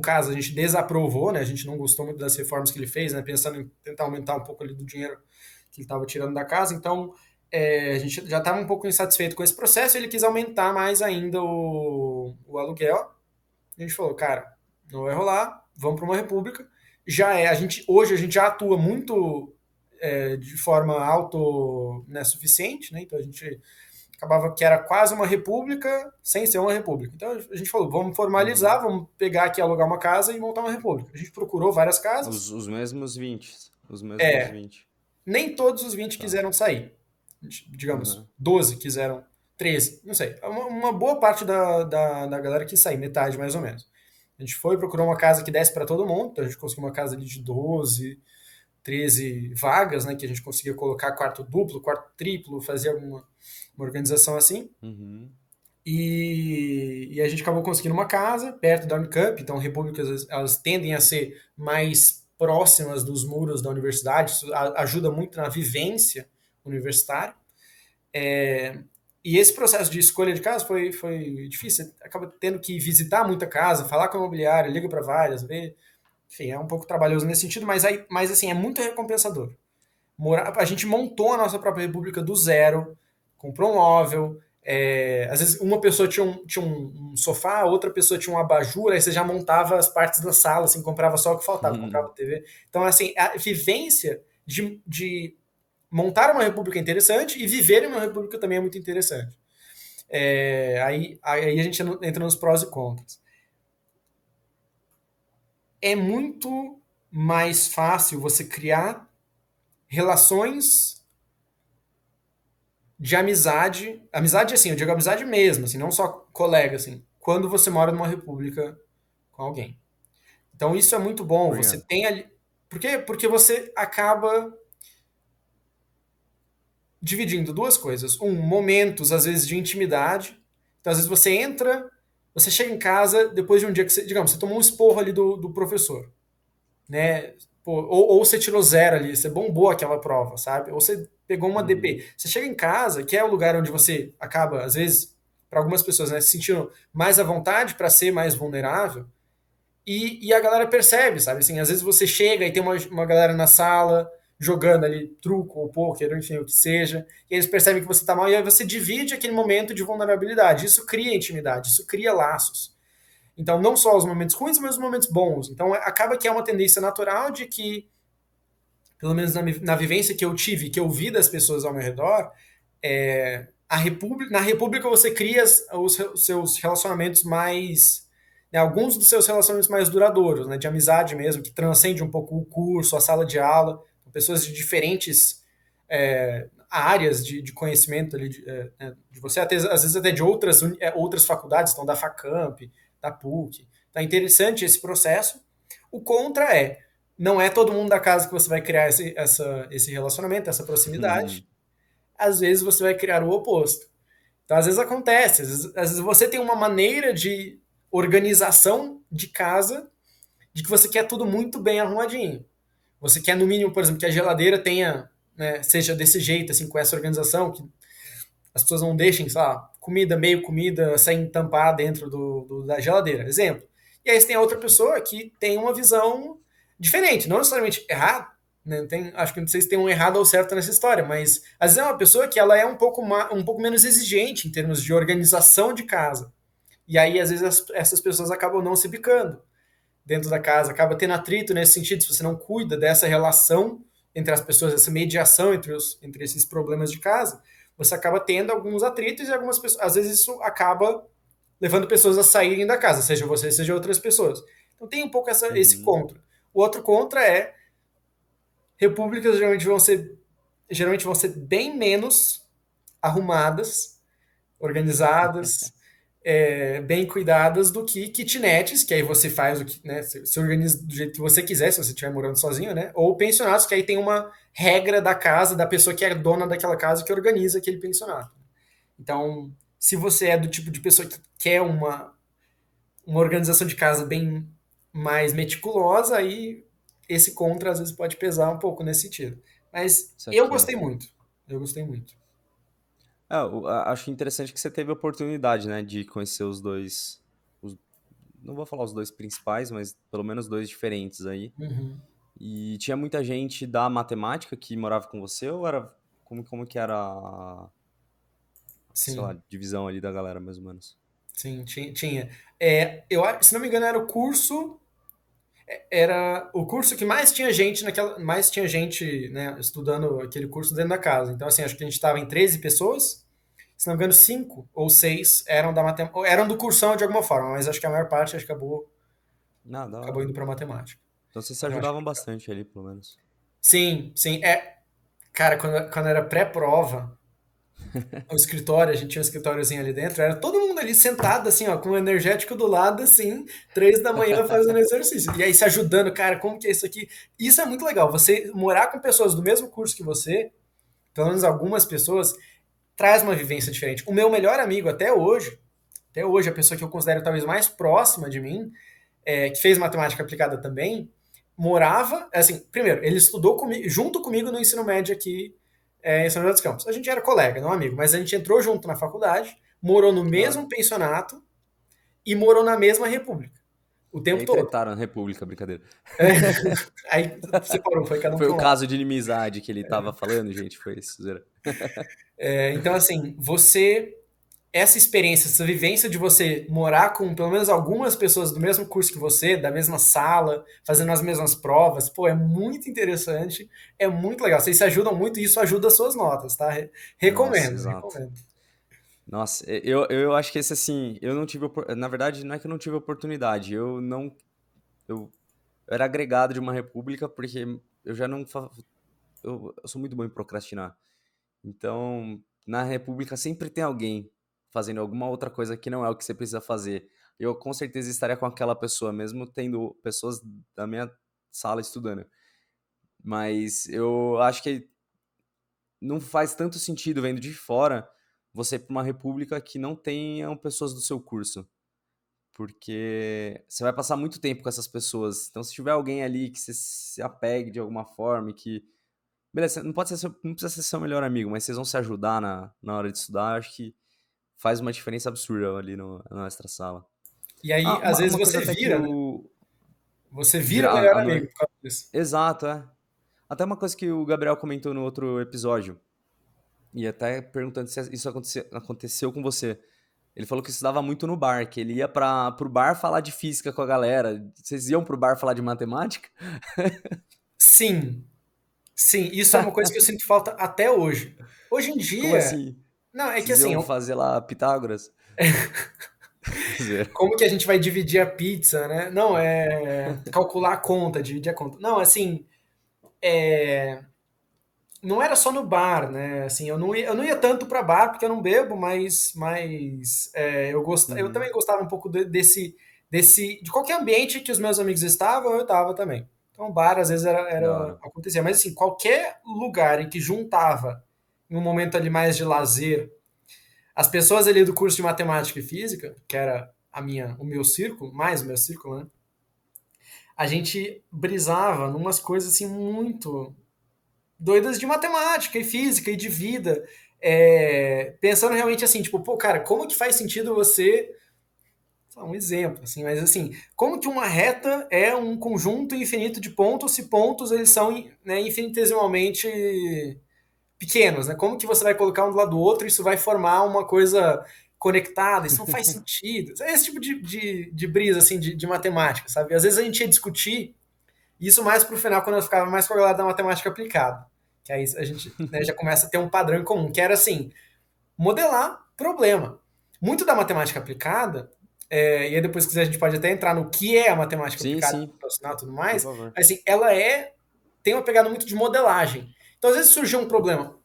casa, a gente desaprovou, né? A gente não gostou muito das reformas que ele fez, né? Pensando em tentar aumentar um pouco ali do dinheiro que ele estava tirando da casa. Então, a gente já estava um pouco insatisfeito com esse processo. Ele quis aumentar mais ainda o aluguel. A gente falou, cara, não vai rolar. Vamos para uma república. Hoje a gente já atua muito de forma auto, né, suficiente, né? Então a gente acabava que era quase uma república sem ser uma república. Então a gente falou, vamos Uhum. formalizar, vamos pegar aqui, alugar uma casa e montar uma república. A gente procurou várias casas. Os mesmos 20. Os mesmos É, 20. nem todos os 20 Tá. quiseram sair. Digamos, Uhum. 12 quiseram, 13, não sei. Uma boa parte da galera quis sair, metade mais ou menos. A gente foi, procurou uma casa que desse para todo mundo, então a gente conseguiu uma casa ali de 12, 13 vagas, né, que a gente conseguia colocar quarto duplo, quarto triplo, fazer uma organização assim. Uhum. E a gente acabou conseguindo uma casa perto da Unicamp, então repúblicas elas tendem a ser mais próximas dos muros da universidade, isso ajuda muito na vivência universitária. E esse processo de escolha de casa foi difícil. Você acaba tendo que visitar muita casa, falar com a imobiliária, liga para várias, ver. Enfim, é um pouco trabalhoso nesse sentido, mas assim, é muito recompensador. A gente montou a nossa própria república do zero, comprou um móvel. Às vezes uma pessoa tinha um sofá, outra pessoa tinha um abajur, aí você já montava as partes da sala, assim, comprava só o que faltava, comprava TV. Então, assim, a vivência de montar uma república interessante e viver em uma república também é muito interessante. Aí a gente entra nos prós e contras. É muito mais fácil você criar relações de amizade assim, eu digo amizade mesmo, assim, não só colega, assim, quando você mora numa república com alguém. Então isso é muito bom, você Obrigado. tem ali... Por quê? Porque você acaba dividindo duas coisas. Momentos, às vezes, de intimidade. Então, às vezes, você entra, você chega em casa, depois de um dia que você, digamos, você tomou um esporro ali do professor, né? Pô, ou você tirou zero ali, você bombou aquela prova, sabe? Ou você pegou uma Uhum. DP. Você chega em casa, que é o lugar onde você acaba, às vezes, para algumas pessoas, né, se sentindo mais à vontade para ser mais vulnerável, e a galera percebe, sabe? Assim, às vezes você chega e tem uma galera na sala jogando ali truco ou pôquer, ou enfim, o que seja, e eles percebem que você tá mal, e aí você divide aquele momento de vulnerabilidade. Isso cria intimidade, isso cria laços. Então, não só os momentos ruins, mas os momentos bons. Então, acaba que é uma tendência natural de que, pelo menos na vivência que eu tive, que eu vi das pessoas ao meu redor, na República você cria os seus relacionamentos mais, né, alguns dos seus relacionamentos mais duradouros, né, de amizade mesmo, que transcende um pouco o curso, a sala de aula, pessoas de diferentes áreas de conhecimento ali, de você, até, às vezes até de outras faculdades, então da FACAMP, da PUC. Então é interessante esse processo. O contra não é todo mundo da casa que você vai criar esse relacionamento, essa proximidade. Às vezes você vai criar o oposto. Então, às vezes acontece, às vezes você tem uma maneira de organização de casa de que você quer tudo muito bem arrumadinho. Você quer, no mínimo, por exemplo, que a geladeira tenha, né, seja desse jeito, assim, com essa organização, que as pessoas não deixem, sei lá, comida, meio comida, sem tampar dentro da geladeira. Exemplo. E aí você tem a outra pessoa que tem uma visão diferente, não necessariamente errado, né? Acho que não sei se tem um errado ou certo nessa história, mas às vezes é uma pessoa que ela é um pouco menos exigente em termos de organização de casa. E aí, às vezes, essas pessoas acabam não se bicando dentro da casa, acaba tendo atrito nesse sentido, se você não cuida dessa relação entre as pessoas, essa mediação entre esses problemas de casa, você acaba tendo alguns atritos e algumas pessoas, às vezes isso acaba levando pessoas a saírem da casa, seja você, seja outras pessoas. Então tem um pouco esse Uhum. contra. O outro contra repúblicas geralmente vão ser bem menos arrumadas, organizadas, bem cuidadas do que kitnets, que aí você faz o que, né, se organiza do jeito que você quiser, se você estiver morando sozinho, né? Ou pensionatos, que aí tem uma regra da casa, da pessoa que é dona daquela casa que organiza aquele pensionato. Então, se você é do tipo de pessoa que quer uma organização de casa bem mais meticulosa, aí esse contra às vezes pode pesar um pouco nesse sentido. Mas Isso eu aqui. gostei muito. Eu gostei muito. Acho interessante que você teve a oportunidade, né, de conhecer os dois. Não vou falar os dois principais, mas pelo menos dois diferentes aí. Uhum. E tinha muita gente da matemática que morava com você, ou era. Como que era a, sei lá, Sim. divisão ali da galera, mais ou menos? Sim, tinha. Se não me engano, era o curso que mais tinha gente mais tinha gente, né, estudando aquele curso dentro da casa. Então, assim, acho que a gente estava em 13 pessoas. Se não me engano, 5 ou 6 eram da matemática, eram do cursão de alguma forma, mas acho que a maior parte acho que Ah, da acabou hora. indo para matemática. Então vocês se Então, eu acho que ajudavam bastante ali, pelo menos. sim, sim. Cara, quando era pré-prova, o escritório, a gente tinha um escritóriozinho ali dentro, era todo mundo ali sentado, assim, ó, com o energético do lado, assim, 3 da manhã fazendo exercício. E aí se ajudando, cara, como que é isso aqui? Isso é muito legal. Você morar com pessoas do mesmo curso que você, pelo menos algumas pessoas, traz uma vivência diferente. O meu melhor amigo até hoje, a pessoa que eu considero talvez mais próxima de mim, que fez matemática aplicada também, morava, assim, primeiro, ele estudou junto comigo no ensino médio aqui em São José dos Campos. A gente era colega, não amigo, mas a gente entrou junto na faculdade, morou no Que da hora. mesmo pensionato e morou na mesma república o E tempo aí todo. tretaram na República, brincadeira. É, aí separou, foi cada um Foi para o um lado. caso de inimizade que ele tava falando, gente, foi isso, zoeira. Então, assim, essa experiência, essa vivência de você morar com pelo menos algumas pessoas do mesmo curso que você, da mesma sala, fazendo as mesmas provas, pô, é muito interessante, é muito legal. Vocês se ajudam muito e isso ajuda as suas notas, tá? Nossa, Recomendo, exato. recomendo. Nossa, eu acho que esse assim, eu não tive, na verdade, não é que eu não tive oportunidade, eu não, eu, eu era agregado de uma república porque eu já não, eu sou muito bom em procrastinar. Então, na república sempre tem alguém fazendo alguma outra coisa que não é o que você precisa fazer. Eu com certeza estaria com aquela pessoa, mesmo tendo pessoas da minha sala estudando. Mas eu acho que não faz tanto sentido vendo de fora você ir para uma república que não tenham pessoas do seu curso. Porque você vai passar muito tempo com essas pessoas. Então, se tiver alguém ali que você se apegue de alguma forma, e que. Beleza, não pode ser não precisa ser seu melhor amigo, mas vocês vão se ajudar na hora de estudar, eu acho que faz uma diferença absurda ali no, na extra sala. E aí, Ah, às vezes uma coisa até que o. você vira Virar. melhor amigo por causa disso. Exato, é. Até uma coisa que o Gabriel comentou no outro episódio, e até perguntando se isso aconteceu com você. Ele falou que estudava muito no bar, que ele ia pro bar falar de física com a galera. Vocês iam pro bar falar de matemática? Sim, sim, isso é uma coisa que eu sinto falta até hoje. Hoje em Como dia, assim? não, é que Vocês assim, iam fazer lá Pitágoras? Zero. como que a gente vai dividir a pizza, né? Não, é calcular a conta, dividir a conta. Não, assim, não era só no bar, né? Assim, eu não ia tanto para bar porque eu não bebo, mas eu Uhum, também gostava um pouco de qualquer ambiente que os meus amigos estavam, eu estava também. Então, bar às vezes da era hora. acontecia, mas assim, qualquer lugar em que juntava em um momento ali mais de lazer as pessoas ali do curso de matemática e física, que era o meu círculo, mais o meu círculo, né? A gente brisava numas coisas assim muito doidas de matemática e física e de vida. Pensando realmente assim, tipo, pô, cara, como que faz sentido você. Um exemplo, assim, mas assim, como que uma reta é um conjunto infinito de pontos se pontos eles são né, infinitesimalmente pequenos, né? Como que você vai colocar um do lado do outro e isso vai formar uma coisa conectada? Isso não faz sentido. É esse tipo de brisa, assim, de matemática, sabe? Às vezes a gente ia discutir isso mais pro final, quando eu ficava mais com a galera da matemática aplicada. Que aí a gente né, já começa a ter um padrão em comum, que era assim, modelar problema. Muito da matemática aplicada, e aí depois se quiser a gente pode até entrar no que é a matemática Sim, aplicada, sim, profissional e tudo por mais, favor. mas assim, tem uma pegada muito de modelagem. Então, às vezes surgiu um problema.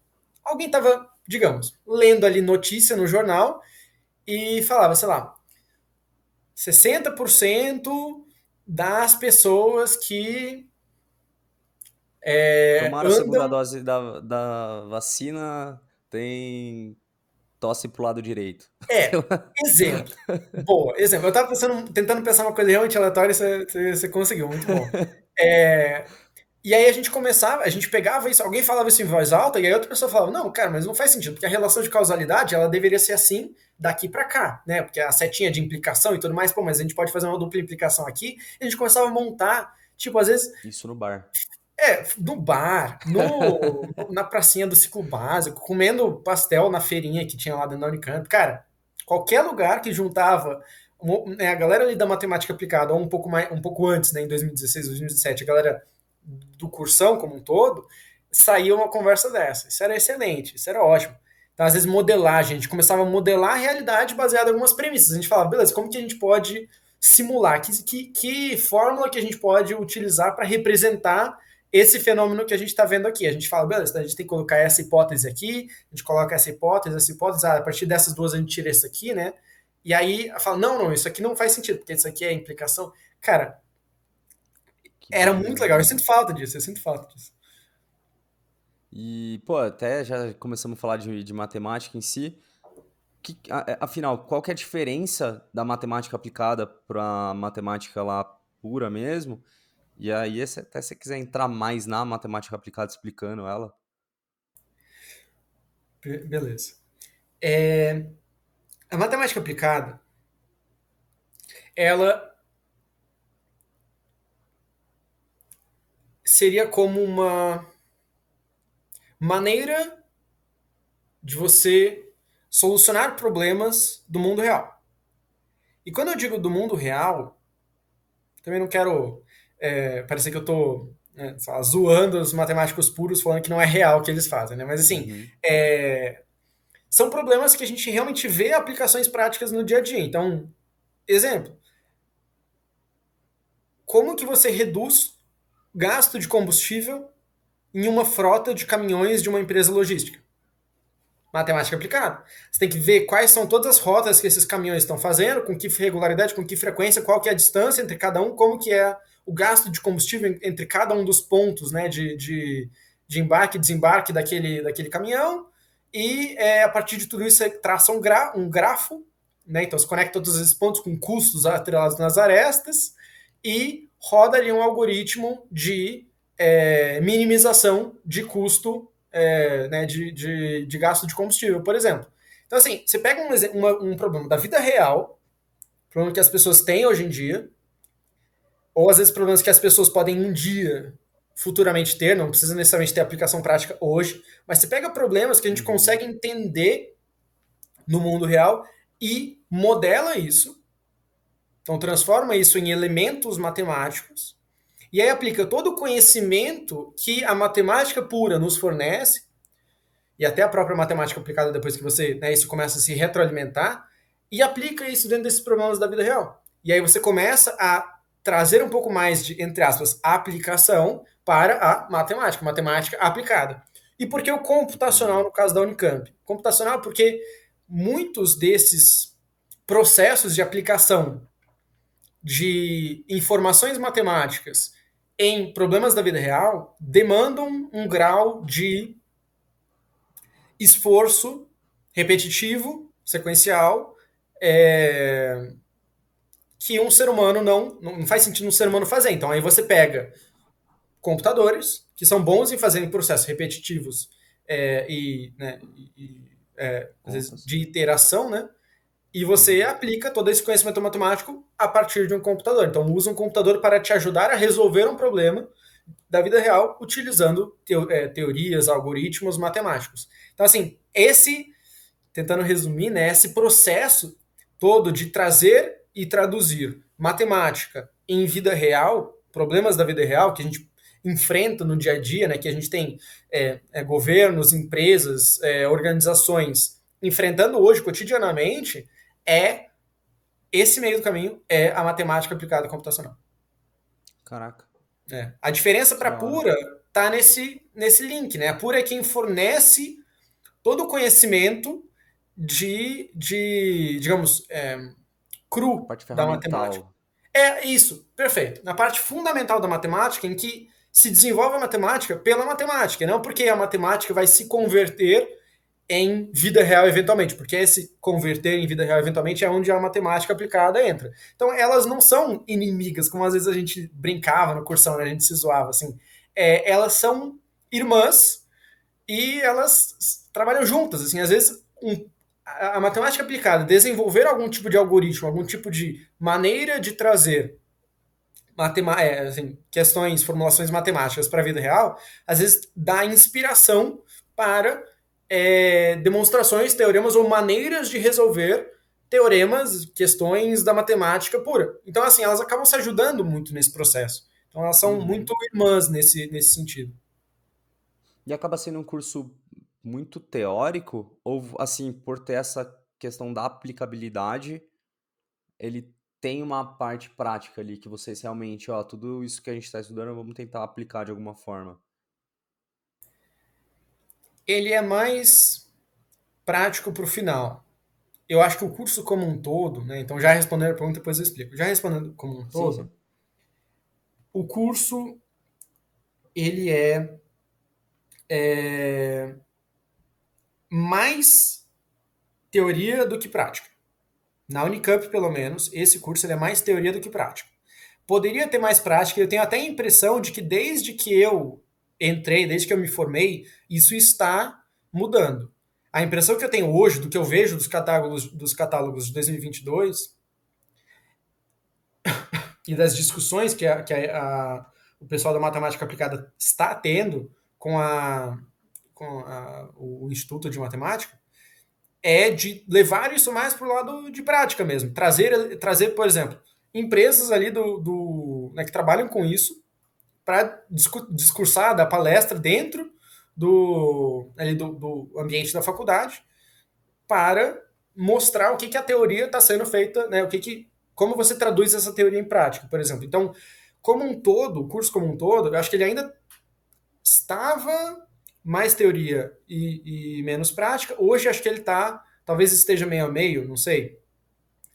Alguém estava, digamos, lendo ali notícia no jornal e falava, sei lá, 60% das pessoas que Tomaram a segunda andam. dose da vacina, tem tosse pro lado direito. Sei É, lá. exemplo. Boa, exemplo. Eu tava tentando pensar uma coisa realmente aleatória e você conseguiu, muito bom. É, e aí a gente pegava isso, alguém falava isso em voz alta, e aí outra pessoa falava, não, cara, mas não faz sentido, porque a relação de causalidade, ela deveria ser assim daqui para cá, né? Porque a setinha de implicação e tudo mais, pô, mas a gente pode fazer uma dupla implicação aqui, e a gente começava a montar, tipo, às vezes, Isso no bar. no bar, na pracinha do ciclo básico, comendo pastel na feirinha que tinha lá dentro da Unicamp, cara, qualquer lugar que juntava né, a galera ali da matemática aplicada, ou um pouco antes, né, em 2016, 2017, a galera do cursão como um todo, saía uma conversa dessa. Isso era excelente, isso era ótimo. Então, às vezes, modelagem, a gente começava a modelar a realidade baseada em algumas premissas. A gente falava, beleza, como que a gente pode simular? Que fórmula que a gente pode utilizar para representar esse fenômeno que a gente está vendo aqui? A gente fala, beleza, a gente tem que colocar essa hipótese aqui, a gente coloca essa hipótese, a partir dessas duas a gente tira isso aqui, né? E aí fala, não, não, isso aqui não faz sentido, porque isso aqui é implicação. Cara, Que era muito brisa, legal, mano. eu sinto falta disso. E, pô, até já começamos a falar de matemática em si. Afinal, qual que é a diferença da matemática aplicada para matemática lá pura mesmo? E aí, até se você quiser entrar mais na matemática aplicada explicando ela. Beleza. A matemática aplicada, ela seria como uma maneira de você solucionar problemas do mundo real. E quando eu digo do mundo real, também não quero parecer que eu estou zoando os matemáticos puros, falando que não é real o que eles fazem, né? Mas assim, Uhum. são problemas que a gente realmente vê aplicações práticas no dia a dia. Então, exemplo, como que você reduz gasto de combustível em uma frota de caminhões de uma empresa logística? Matemática aplicada. Você tem que ver quais são todas as rotas que esses caminhões estão fazendo, com que regularidade, com que frequência, qual que é a distância entre cada um, como que é o gasto de combustível entre cada um dos pontos, né, de embarque e desembarque daquele caminhão. E a partir de tudo isso você traça um grafo, né, então você conecta todos esses pontos com custos atrelados nas arestas e roda ali um algoritmo de minimização de custo né, de gasto de combustível, por exemplo. Então, assim, você pega um problema da vida real, problema que as pessoas têm hoje em dia, ou às vezes problemas que as pessoas podem um dia futuramente ter, não precisa necessariamente ter aplicação prática hoje, mas você pega problemas que a gente Uhum. consegue entender no mundo real e modela isso, então transforma isso em elementos matemáticos, e aí aplica todo o conhecimento que a matemática pura nos fornece, e até a própria matemática aplicada depois que você, né, isso começa a se retroalimentar, e aplica isso dentro desses problemas da vida real. E aí você começa a trazer um pouco mais de, entre aspas, aplicação para a matemática aplicada. E por que o computacional Entendi. no caso da Unicamp? Computacional porque muitos desses processos de aplicação de informações matemáticas em problemas da vida real demandam um grau de esforço repetitivo, sequencial, é, que um ser humano não faz sentido um ser humano fazer. Então aí você pega computadores que são bons em fazerem processos repetitivos né, às vezes Contas. de iteração, né? E você Uhum. aplica todo esse conhecimento matemático a partir de um computador. Então usa um computador para te ajudar a resolver um problema da vida real utilizando teorias, algoritmos matemáticos. Então assim, tentando resumir, né, esse processo todo de trazer e traduzir matemática em vida real, problemas da vida real que a gente enfrenta no dia a dia, né, que a gente tem governos, empresas, organizações enfrentando hoje cotidianamente, é esse meio do caminho é a matemática aplicada computacional. Caraca, A diferença que para a da hora. Pura está nesse link, né? A Pura é quem fornece todo o conhecimento digamos, A cru parte da matemática. ferramental. É isso, perfeito. Na parte fundamental da matemática, em que se desenvolve a matemática pela matemática, não porque a matemática vai se converter em vida real eventualmente, porque esse converter em vida real eventualmente é onde a matemática aplicada entra. Então elas não são inimigas, como às vezes a gente brincava no cursão, né? A gente se zoava assim. Elas são irmãs e elas trabalham juntas. Assim, às vezes a matemática aplicada, desenvolver algum tipo de algoritmo, algum tipo de maneira de trazer assim, questões, formulações matemáticas para a vida real, às vezes dá inspiração para demonstrações, teoremas ou maneiras de resolver teoremas, questões da matemática pura. Então, assim, elas acabam se ajudando muito nesse processo. Então, elas são muito Uhum. irmãs nesse sentido. E acaba sendo um curso muito teórico, ou assim, por ter essa questão da aplicabilidade, ele tem uma parte prática ali que vocês realmente, ó, tudo isso que a gente está estudando, vamos tentar aplicar de alguma forma. Ele é mais prático para o final. Eu acho que o curso como um todo, né? Então, já respondendo a pergunta, depois eu explico. Já respondendo como um Sim, sim. todo, o curso ele é mais teoria do que prática. Na Unicamp, pelo menos, esse curso ele é mais teoria do que prática. Poderia ter mais prática, eu tenho até a impressão de que desde que eu entrei, desde que eu me formei, isso está mudando. A impressão que eu tenho hoje, do que eu vejo dos catálogos de 2022 e das discussões o pessoal da matemática aplicada está tendo com o Instituto de Matemática, é de levar isso mais para o lado de prática mesmo. Trazer, por exemplo, empresas ali né, que trabalham com isso para discursar, dar palestra dentro do ambiente da faculdade para mostrar o que a teoria está sendo feita, né, como você traduz essa teoria em prática, por exemplo. Então, como um todo, o curso como um todo, eu acho que ele ainda estava mais teoria e menos prática. Hoje acho que ele está, talvez esteja meio a meio, não sei,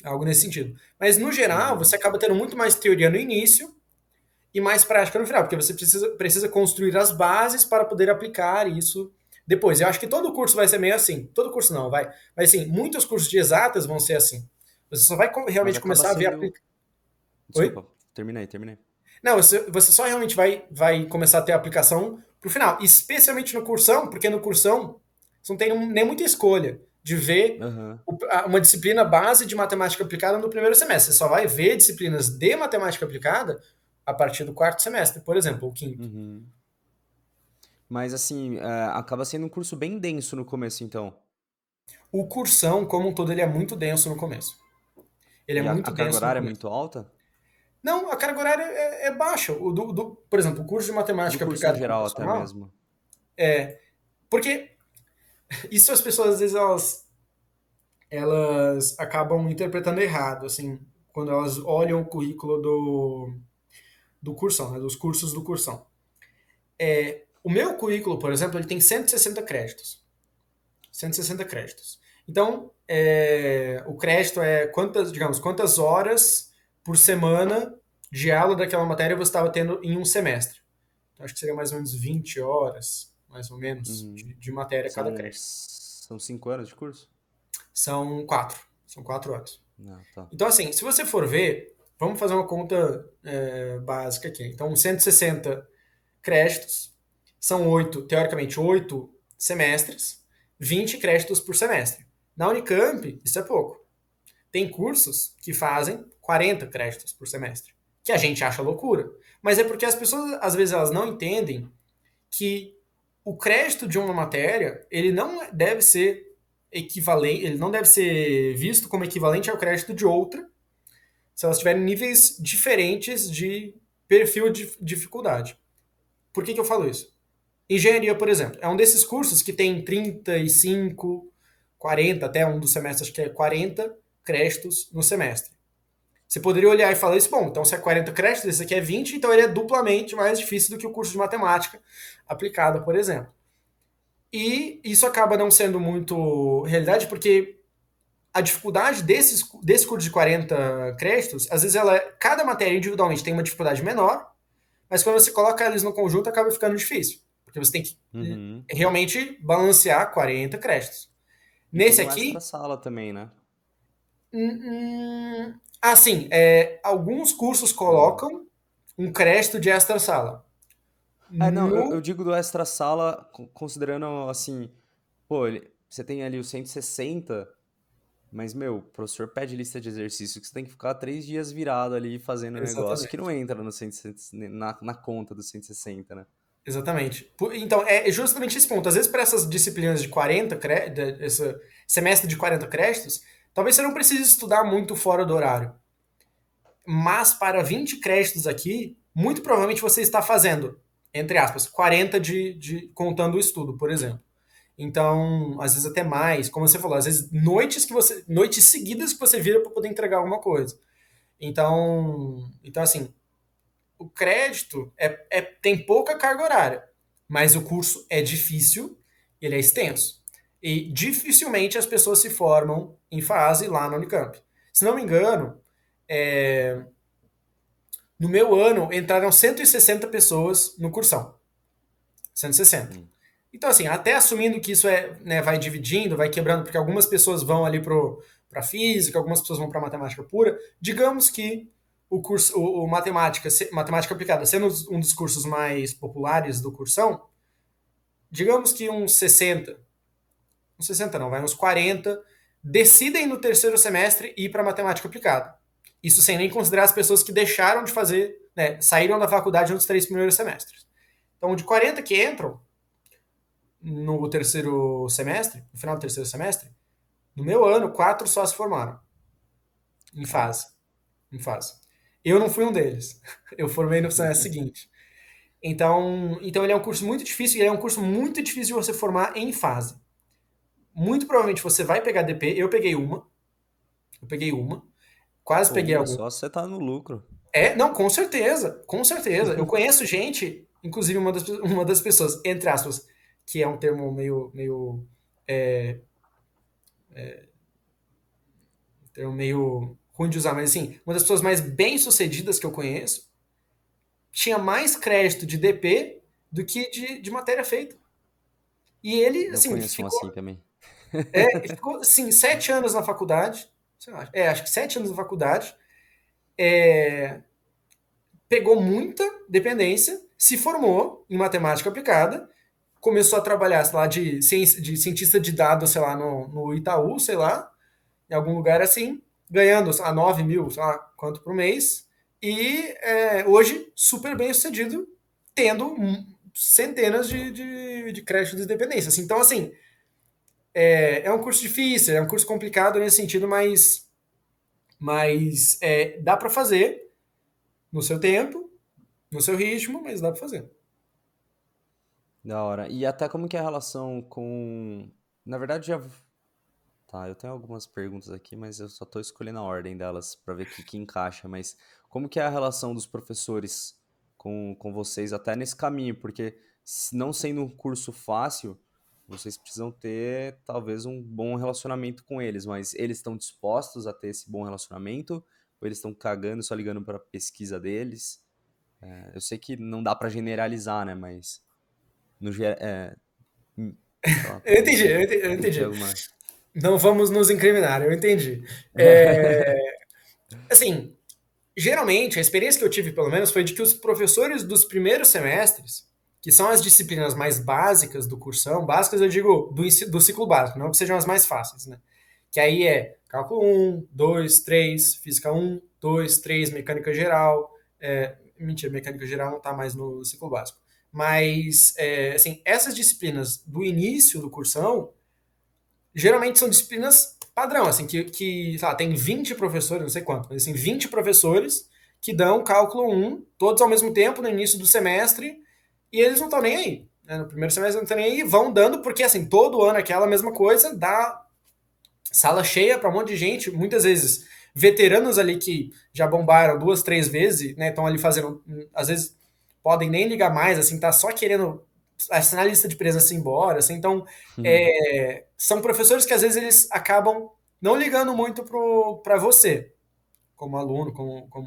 algo nesse sentido. Mas no geral, você acaba tendo muito mais teoria no início e mais prática no final, porque você precisa construir as bases para poder aplicar isso depois. Eu acho que todo curso vai ser meio assim. Todo curso não, vai. Mas assim, muitos cursos de exatas vão ser assim. Você só vai Mas realmente acaba começar a ver sendo. aplicar. Oi? Desculpa, terminei. Não, você ssó realmente vai começar a ter aplicação pro final. Especialmente no cursão, porque no cursão você não tem nem muita escolha de ver Aham. uma disciplina base de matemática aplicada no primeiro semestre. Você só vai ver disciplinas de matemática aplicada a partir do quarto semestre, por exemplo, ou quinto. Uhum. Mas assim, acaba sendo um curso bem denso no começo, então. O cursão, como um todo, ele é muito denso no começo. Ele é E a muito carga denso no horária é começo. muito alta? Não, a carga horária é baixa. Por exemplo, o curso de Do matemática curso em aplicada geral até computacional mesmo. é. Porque isso as pessoas, às vezes, elas acabam interpretando errado, assim, quando elas olham o currículo do cursão, né, dos cursos do cursão. O meu currículo, por exemplo, ele tem 160 créditos. 160 créditos. Então, o crédito é quantas horas por semana de aula daquela matéria você estava tendo em um semestre. Então, acho que seria mais ou menos 20 horas, mais ou menos, Uhum. de matéria cada São, crédito. são 5 anos de curso? São 4. São 4 anos. Não, tá. Então, assim, se você for ver, vamos fazer uma conta básica aqui. Então, 160 créditos, são 8, teoricamente, 8 semestres, 20 créditos por semestre. Na Unicamp, isso é pouco. Tem cursos que fazem 40 créditos por semestre, que a gente acha loucura. Mas é porque as pessoas, às vezes, elas não entendem que o crédito de uma matéria, ele não deve ser equivalente, ele não deve ser visto como equivalente ao crédito de outra, se elas tiverem níveis diferentes de perfil de dificuldade. Por que eu falo isso? Engenharia, por exemplo, é um desses cursos que tem 35, 40, até um dos semestres acho que é 40 créditos no semestre. Você poderia olhar e falar isso, bom, então se é 40 créditos, esse aqui é 20, então ele é duplamente mais difícil do que o curso de matemática aplicada, por exemplo. E isso acaba não sendo muito realidade, porque a dificuldade desse curso de 40 créditos, às vezes cada matéria individualmente tem uma dificuldade menor, mas quando você coloca eles no conjunto acaba ficando difícil, porque você tem que Uhum. realmente balancear 40 créditos. E tem Nesse o extra aqui, sala também, né? assim, alguns cursos Ou não? colocam um crédito de extra sala. Não, eu No, digo do extra sala considerando assim, pô, você tem ali os 160, mas, meu, o professor pede lista de exercício que você tem que ficar 3 dias virado ali fazendo negócio que exatamente. não entra no 160, na conta dos 160, né? Exatamente. Então, é justamente esse ponto. Às vezes, para essas disciplinas de 40 créditos, esse semestre de 40 créditos, talvez você não precise estudar muito fora do horário. Mas para 20 créditos aqui, muito provavelmente você está fazendo, entre aspas, 40 contando o estudo, por exemplo. Então, às vezes até mais, como você falou, às vezes noites seguidas que você vira para poder entregar alguma coisa. Então assim, o crédito tem pouca carga horária, mas o curso é difícil, ele é extenso. E dificilmente as pessoas se formam em fase lá na Unicamp. Se não me engano, no meu ano entraram 160 pessoas no cursão. 160. Hum. Então, assim, até assumindo que isso né, vai dividindo, vai quebrando, porque algumas pessoas vão ali para física, algumas pessoas vão para matemática pura, digamos que o curso, o matemática, matemática aplicada, sendo um dos cursos mais populares do cursão, digamos que uns 60 não, vai uns 40 decidem no terceiro semestre ir para matemática aplicada. Isso sem nem considerar as pessoas que deixaram de fazer, né, saíram da faculdade nos 3 primeiros semestres. Então, de 40 que entram no terceiro semestre, no final do terceiro semestre, no meu ano, 4 só se formaram em Cara, fase. Em fase. Eu não fui um deles. Eu formei no semestre seguinte. Então ele é um curso muito difícil e ele é um curso muito difícil de você formar em fase. Muito provavelmente você vai pegar DP. Eu peguei uma, quase pô, peguei uma algum. só você tá no lucro. Não, com certeza, com certeza. Eu conheço gente, inclusive uma das pessoas, entre aspas, que é um termo meio ruim de usar, mas assim, uma das pessoas mais bem-sucedidas que eu conheço, tinha mais crédito de DP do que de matéria feita. E ele, Eu assim, conheço um assim também. ficou assim, 7 anos na faculdade, sei lá, acho que 7 anos na faculdade, é, pegou muita dependência, se formou em matemática aplicada, começou a trabalhar, sei lá, de cientista de dados, sei lá, no Itaú, sei lá, em algum lugar assim, ganhando, sei lá, 9 mil, sei lá, quanto por mês, e hoje super bem sucedido, tendo centenas de créditos de dependência. Assim, então, assim, é um curso difícil, é um curso complicado nesse sentido, mas dá para fazer no seu tempo, no seu ritmo, mas dá para fazer. Da hora. E até como que é a relação com. Na verdade, já. Tá, eu tenho algumas perguntas aqui, mas eu só tô escolhendo a ordem delas pra ver o que que encaixa. Mas como que é a relação dos professores com vocês até nesse caminho? Porque não sendo um curso fácil, vocês precisam ter talvez um bom relacionamento com eles, mas eles estão dispostos a ter esse bom relacionamento? Ou eles estão cagando, só ligando pra pesquisa deles? Eu sei que não dá pra generalizar, né? Mas no geral, sei lá, Eu não entendi, sei eu entendi, eu se tem entendi. alguma. Não vamos nos incriminar, eu entendi. É, assim, geralmente, a experiência que eu tive, pelo menos, foi de que os professores dos primeiros semestres, que são as disciplinas mais básicas do cursão, básicas eu digo do ciclo básico, não que sejam as mais fáceis, né? Que aí é cálculo 1, 2, 3, física 1, 2, 3, mecânica geral. Mentira, mecânica geral não está mais no ciclo básico. Mas, assim, essas disciplinas do início do cursão, geralmente são disciplinas padrão, assim, que sei lá, tem 20 professores, não sei quanto, mas assim, 20 professores que dão cálculo 1, todos ao mesmo tempo, no início do semestre, e eles não estão nem aí. Né? No primeiro semestre não estão nem aí, vão dando, porque assim, todo ano aquela mesma coisa, dá sala cheia para um monte de gente, muitas vezes veteranos ali que já bombaram 2, 3 vezes, né, estão ali fazendo, às vezes podem nem ligar mais, assim, tá só querendo assinar a lista de presença e ir embora, assim, então são professores que às vezes eles acabam não ligando muito para você, como aluno,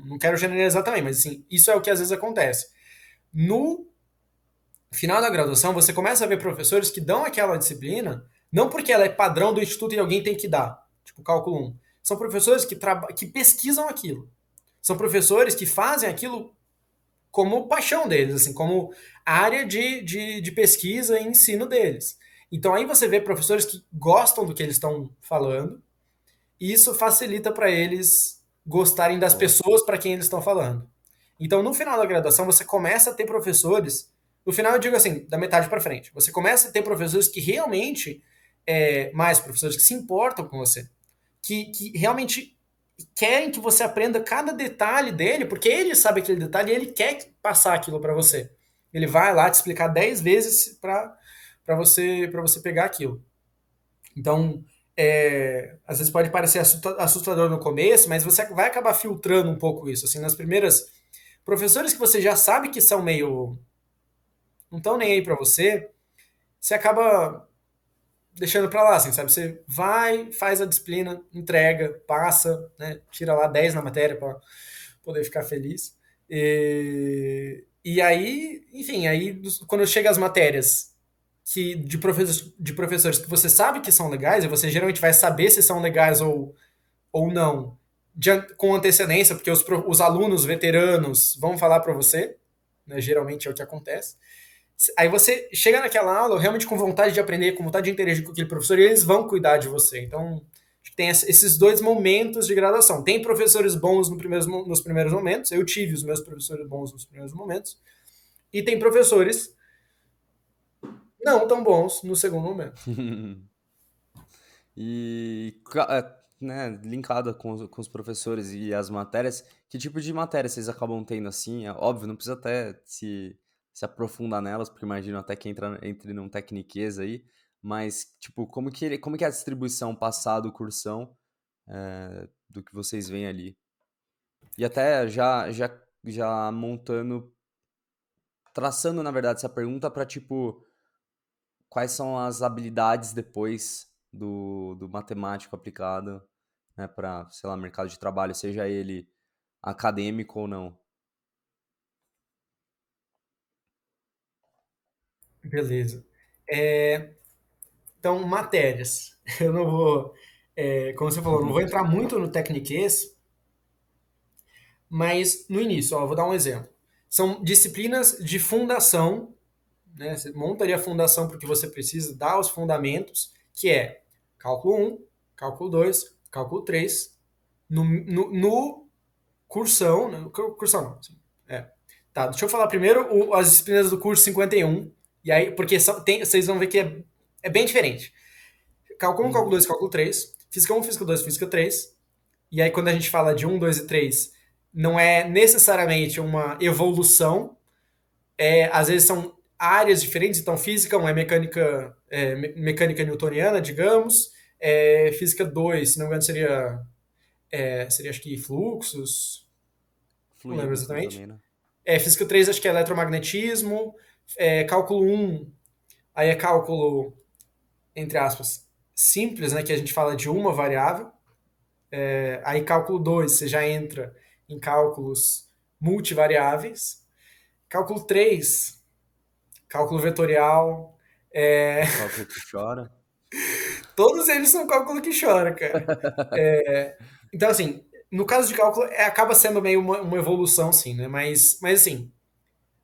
não quero generalizar também, mas assim, isso é o que às vezes acontece. No final da graduação, você começa a ver professores que dão aquela disciplina, não porque ela é padrão do instituto e alguém tem que dar, tipo cálculo 1. São professores que pesquisam aquilo. São professores que fazem aquilo como paixão deles, assim, como área de pesquisa e ensino deles. Então aí você vê professores que gostam do que eles estão falando, e isso facilita para eles gostarem das Pô, pessoas para quem eles estão falando. Então, no final da graduação, você começa a ter professores. No final, eu digo assim, da metade para frente. Você começa a ter professores que realmente, mais professores que se importam com você, que realmente querem que você aprenda cada detalhe dele, porque ele sabe aquele detalhe e ele quer passar aquilo para você. Ele vai lá te explicar 10 vezes para você pegar aquilo. Então, às vezes pode parecer assustador no começo, mas você vai acabar filtrando um pouco isso. Assim, nas primeiras professores que você já sabe que são meio não estão nem aí para você, você acaba deixando para lá, assim, sabe? Você vai, faz a disciplina, entrega, passa, né? Tira lá 10 na matéria para poder ficar feliz. E aí, enfim, aí quando chega as matérias de professores que você sabe que são legais, e você geralmente vai saber se são legais ou não, com antecedência, porque os alunos veteranos vão falar para você, né, geralmente é o que acontece. Aí você chega naquela aula realmente com vontade de aprender, com vontade de interagir com aquele professor, e eles vão cuidar de você. Então, acho que tem esses dois momentos de graduação. Tem professores bons nos primeiros momentos, eu tive os meus professores bons nos primeiros momentos, e tem professores não tão bons no segundo momento. E, né, linkado com os professores e as matérias, que tipo de matéria vocês acabam tendo assim? É óbvio, não precisa até se aprofundar nelas, porque imagino até que entre num tecniquez aí, mas, tipo, como que é a distribuição passado, cursão, do que vocês veem ali? E até já montando, traçando, na verdade, essa pergunta para, tipo, quais são as habilidades depois do matemático aplicado, né, para, sei lá, mercado de trabalho, seja ele acadêmico ou não. Beleza. Então, matérias. Eu não vou, como você falou, não vou entrar muito no tecniquez, mas no início, ó, vou dar um exemplo. São disciplinas de fundação, né? Você monta ali a fundação porque você precisa dar os fundamentos, que é cálculo um, cálculo 2, cálculo 3 no cursão, né? Cursão não, assim, Tá, deixa eu falar primeiro as disciplinas do curso 51, e aí, porque vocês vão ver que é bem diferente. Cálculo 1, cálculo Uhum. 2, cálculo 3, física 1, física 2, física 3. E aí, quando a gente fala de 1, 2 e 3, não é necessariamente uma evolução, às vezes são áreas diferentes. Então, física 1 é mecânica, mecânica newtoniana, digamos. Física 2, se não me engano, seria acho que fluxos, não lembro Fluidos, mais ou exatamente. menos. Física 3 acho que é eletromagnetismo. Cálculo 1, aí é cálculo, entre aspas, simples, né, que a gente fala de uma variável. Aí cálculo 2 você já entra em cálculos multivariáveis. Cálculo 3, cálculo vetorial. Cálculo que chora. Todos eles são cálculo que chora, cara. Então, assim, no caso de cálculo, acaba sendo meio uma evolução, sim, né? Mas, assim,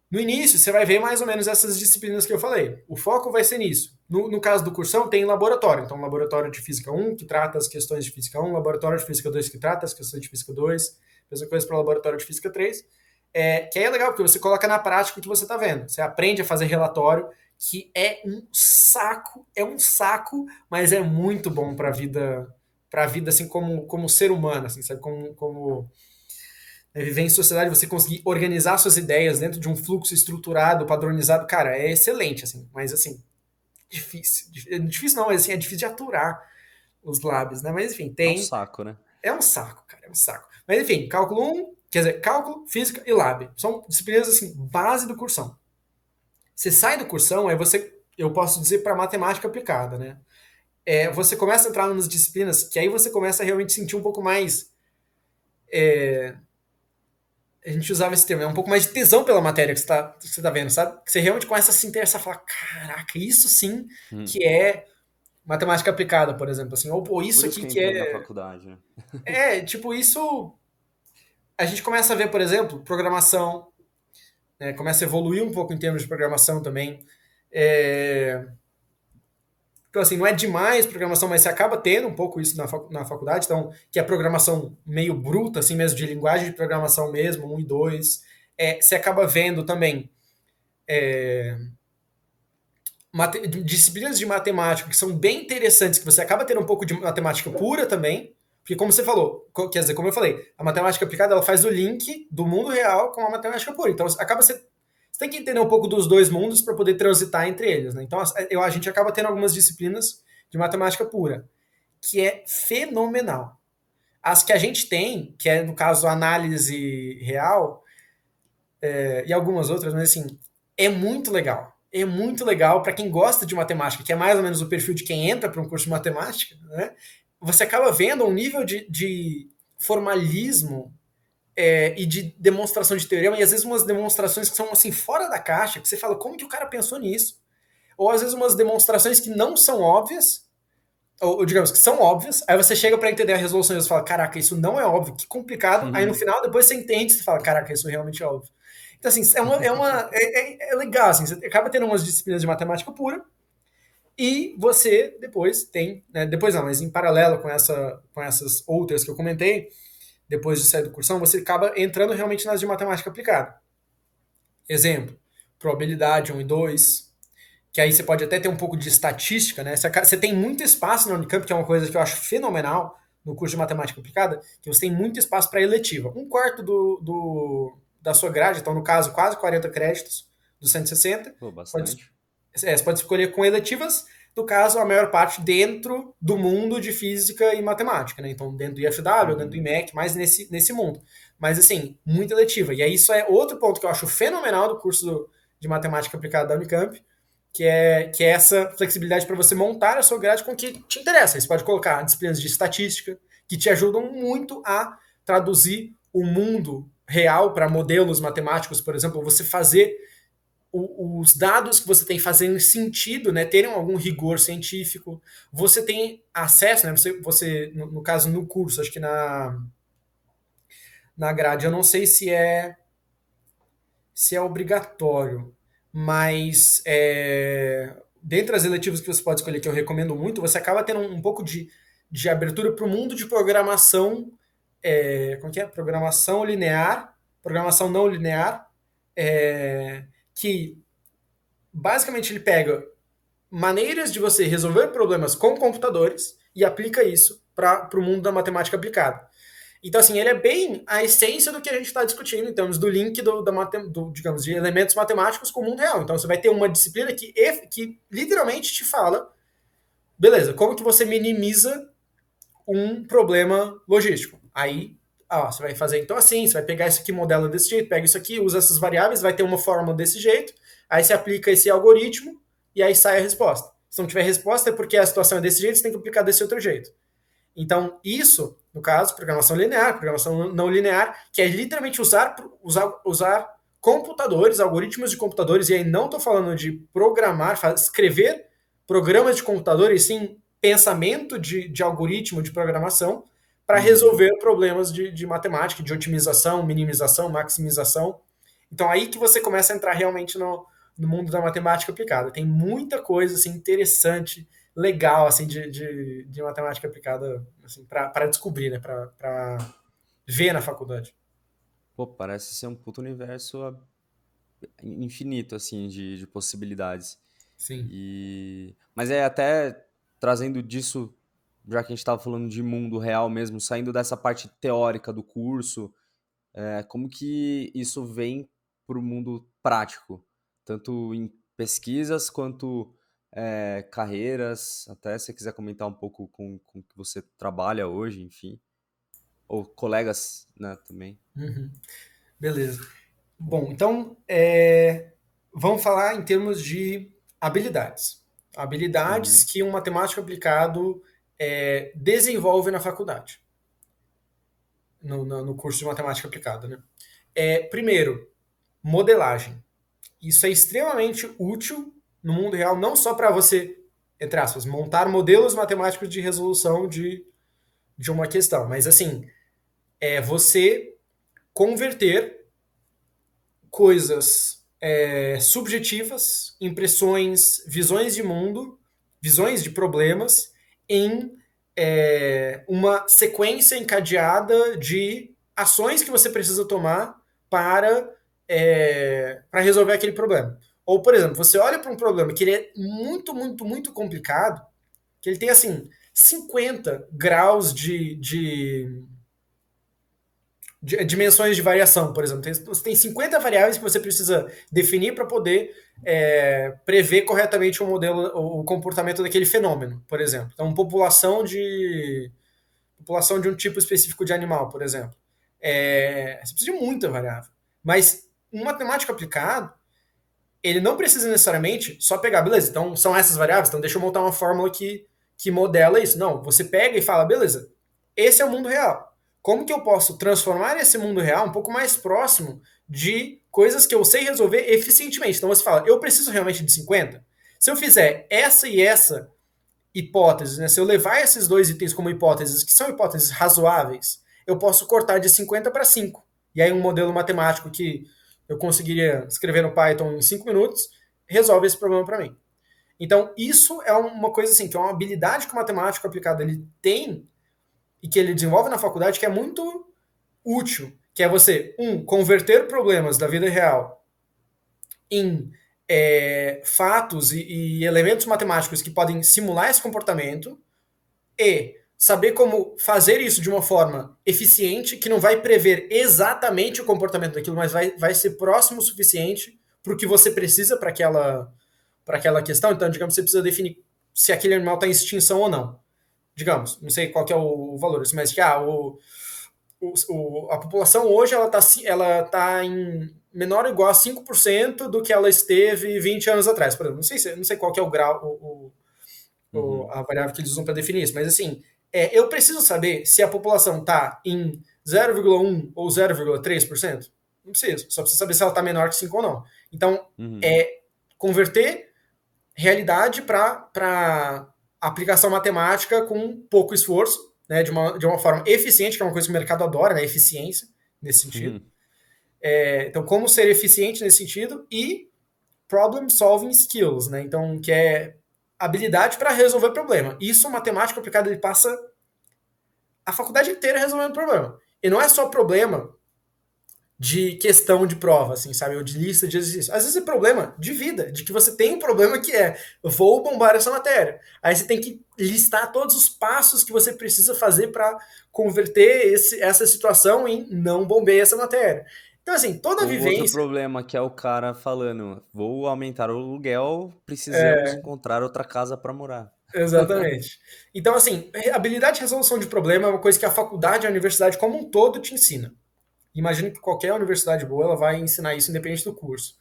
no início, você vai ver mais ou menos essas disciplinas que eu falei. O foco vai ser nisso. No caso do cursão, tem laboratório. Então, laboratório de Física 1, que trata as questões de Física 1, laboratório de Física 2, que trata as questões de Física 2, mesma coisa para o laboratório de Física 3. Que aí é legal, porque você coloca na prática o que você está vendo. Você aprende a fazer relatório, que é um saco, mas é muito bom para a vida assim, como ser humano, assim, sabe? Como viver em sociedade, você conseguir organizar suas ideias dentro de um fluxo estruturado, padronizado, cara, é excelente, assim, mas assim, difícil. Difícil não, mas assim, é difícil de aturar os lábios, né? Mas enfim, É um tem. saco, né? É um saco, cara, é um saco. Mas enfim, cálculo um, quer dizer, cálculo, física e lab. São disciplinas, assim, base do cursão. Você sai do cursão, aí eu posso dizer para matemática aplicada, né? Você começa a entrar nas disciplinas que aí você começa a realmente sentir um pouco mais. A gente usava esse termo, um pouco mais de tesão pela matéria que você tá vendo, sabe? Que você realmente começa a se interessar e falar, caraca, isso sim Hum. que é matemática aplicada, por exemplo, assim, ou Por isso isso aqui que eu que entrei na é. faculdade, né? Tipo, isso. A gente começa a ver, por exemplo, programação, né? Começa a evoluir um pouco em termos de programação também. É, Então, assim, não é demais programação, mas você acaba tendo um pouco isso na faculdade, então, que é programação meio bruta, assim mesmo, de linguagem de programação mesmo, um e 2. Você acaba vendo também disciplinas de matemática que são bem interessantes, que você acaba tendo um pouco de matemática pura também, porque como você falou, quer dizer, como eu falei, a matemática aplicada ela faz o link do mundo real com a matemática pura. Então acaba você tem que entender um pouco dos dois mundos para poder transitar entre eles, né? Então a gente acaba tendo algumas disciplinas de matemática pura, que é fenomenal. As que a gente tem, que é no caso análise real, e algumas outras, mas assim, é muito legal. É muito legal para quem gosta de matemática, que é mais ou menos o perfil de quem entra para um curso de matemática, né? Você acaba vendo um nível de formalismo e de demonstração de teorema, e às vezes umas demonstrações que são assim fora da caixa, que você fala, como que o cara pensou nisso? Ou às vezes umas demonstrações que não são óbvias, ou digamos que são óbvias, aí você chega para entender a resolução e você fala, caraca, isso não é óbvio, que complicado. Aí no final, depois você entende e você fala, caraca, isso realmente é óbvio. Então, assim, é legal, assim, você acaba tendo umas disciplinas de matemática pura, e você depois tem, né, depois não, mas em paralelo com essas outras que eu comentei, depois de sair do cursão, você acaba entrando realmente nas de matemática aplicada. Exemplo, probabilidade 1 e 2, que aí você pode até ter um pouco de estatística, né? Você tem muito espaço na Unicamp, que é uma coisa que eu acho fenomenal no curso de matemática aplicada, que você tem muito espaço para eletiva. Um quarto da sua grade, então no caso quase 40 créditos dos 160, Pô, pode, bastante. você pode escolher com eletivas, no caso a maior parte dentro do mundo de física e matemática, né? Então dentro do IFW, dentro do Uhum. IMEC, mais nesse mundo. Mas assim, muita eletiva. E aí isso é outro ponto que eu acho fenomenal do curso de matemática aplicada da Unicamp, que é essa flexibilidade para você montar a sua grade com o que te interessa. Você pode colocar disciplinas de estatística, que te ajudam muito a traduzir o mundo real para modelos matemáticos, por exemplo, você fazer os dados que você tem fazendo sentido, né, terem algum rigor científico. Você tem acesso, né, você no caso, no curso, acho que na grade, eu não sei se é obrigatório, mas dentre as eletivas que você pode escolher, que eu recomendo muito, você acaba tendo um pouco de abertura para o mundo de programação, como que é? Programação não linear, que basicamente ele pega maneiras de você resolver problemas com computadores e aplica isso para o mundo da matemática aplicada. Então, assim, ele é bem a essência do que a gente está discutindo em termos do link digamos, de elementos matemáticos com o mundo real. Então, você vai ter uma disciplina que literalmente te fala, beleza, como que você minimiza um problema logístico. Aí, você vai fazer então assim, você vai pegar isso aqui, modela desse jeito, pega isso aqui, usa essas variáveis, vai ter uma fórmula desse jeito, aí você aplica esse algoritmo e aí sai a resposta. Se não tiver resposta é porque a situação é desse jeito, você tem que aplicar desse outro jeito. Então, isso, no caso, programação linear, programação não linear, que é literalmente usar computadores, algoritmos de computadores, e aí não estou falando de programar, escrever programas de computador, e sim pensamento de algoritmo de programação para Uhum. resolver problemas de matemática, de otimização, minimização, maximização. Então, aí que você começa a entrar realmente no mundo da matemática aplicada. Tem muita coisa assim, interessante, legal assim de matemática aplicada assim, para descobrir, né? Para ver na faculdade. Pô, parece ser um puto universo infinito, assim, de possibilidades. Sim. Mas é até trazendo disso, já que a gente estava falando de mundo real mesmo, saindo dessa parte teórica do curso, como que isso vem para o mundo prático? Tanto em pesquisas quanto carreiras, até se você quiser comentar um pouco com que você trabalha hoje, enfim. Ou colegas, né, também. Uhum. Beleza. Bom, então vamos falar em termos de habilidades. Habilidades Uhum. que um matemático aplicado desenvolve na faculdade, no curso de matemática aplicada, né? Primeiro, modelagem. Isso é extremamente útil no mundo real, não só para você, entre aspas, montar modelos matemáticos de resolução de uma questão, mas assim, você converter coisas subjetivas, impressões, visões de mundo, visões de problemas, em uma sequência encadeada de ações que você precisa tomar para resolver aquele problema. Ou, por exemplo, você olha para um problema que ele é muito, muito, muito complicado, que ele tem, assim, 50 graus de dimensões de variação, por exemplo. Você tem 50 variáveis que você precisa definir para poder prever corretamente o comportamento daquele fenômeno, por exemplo. Então, população de um tipo específico de animal, por exemplo. Você precisa de muita variável. Mas um matemático aplicado, ele não precisa necessariamente só pegar, beleza, então são essas variáveis, então deixa eu montar uma fórmula que modela isso. Não, você pega e fala, beleza, esse é o mundo real. Como que eu posso transformar esse mundo real um pouco mais próximo de coisas que eu sei resolver eficientemente? Então você fala, eu preciso realmente de 50? Se eu fizer essa e essa hipóteses, né? Se eu levar esses dois itens como hipóteses, que são hipóteses razoáveis, eu posso cortar de 50 para 5. E aí um modelo matemático que eu conseguiria escrever no Python em 5 minutos resolve esse problema para mim. Então, isso é uma coisa assim, que é uma habilidade que o matemático aplicado ele tem e que ele desenvolve na faculdade que é muito útil, que é você, converter problemas da vida real em fatos e elementos matemáticos que podem simular esse comportamento e saber como fazer isso de uma forma eficiente, que não vai prever exatamente o comportamento daquilo, mas vai ser próximo o suficiente para o que você precisa para aquela questão. Então, digamos, você precisa definir se aquele animal está em extinção ou não. Digamos, não sei qual que é o valor, mas que a população hoje ela tá em menor ou igual a 5% do que ela esteve 20 anos atrás. Por exemplo, não sei qual que é o grau, a variável que eles usam para definir isso, mas assim, eu preciso saber se a população está em 0,1 ou 0,3%. Não preciso, só preciso saber se ela está menor que 5 ou não. Então, converter realidade para aplicação matemática com pouco esforço, né, de uma forma eficiente, que é uma coisa que o mercado adora, né, eficiência nesse sentido. Então, como ser eficiente nesse sentido e problem solving skills, né? Então, que é habilidade para resolver problema. Isso, matemática aplicada, ele passa a faculdade inteira resolvendo problema. E não é só problema de questão de prova, assim, sabe? Ou de lista de exercícios. Às vezes é problema de vida, de que você tem um problema que eu vou bombar essa matéria. Aí você tem que listar todos os passos que você precisa fazer para converter essa situação em não bombear essa matéria. Então, assim, toda a vivência... Outro problema que é o cara falando, vou aumentar o aluguel, precisamos encontrar outra casa para morar. Exatamente. Então, assim, habilidade de resolução de problema é uma coisa que a faculdade, a universidade como um todo te ensina. Imagino que qualquer universidade boa ela vai ensinar isso independente do curso.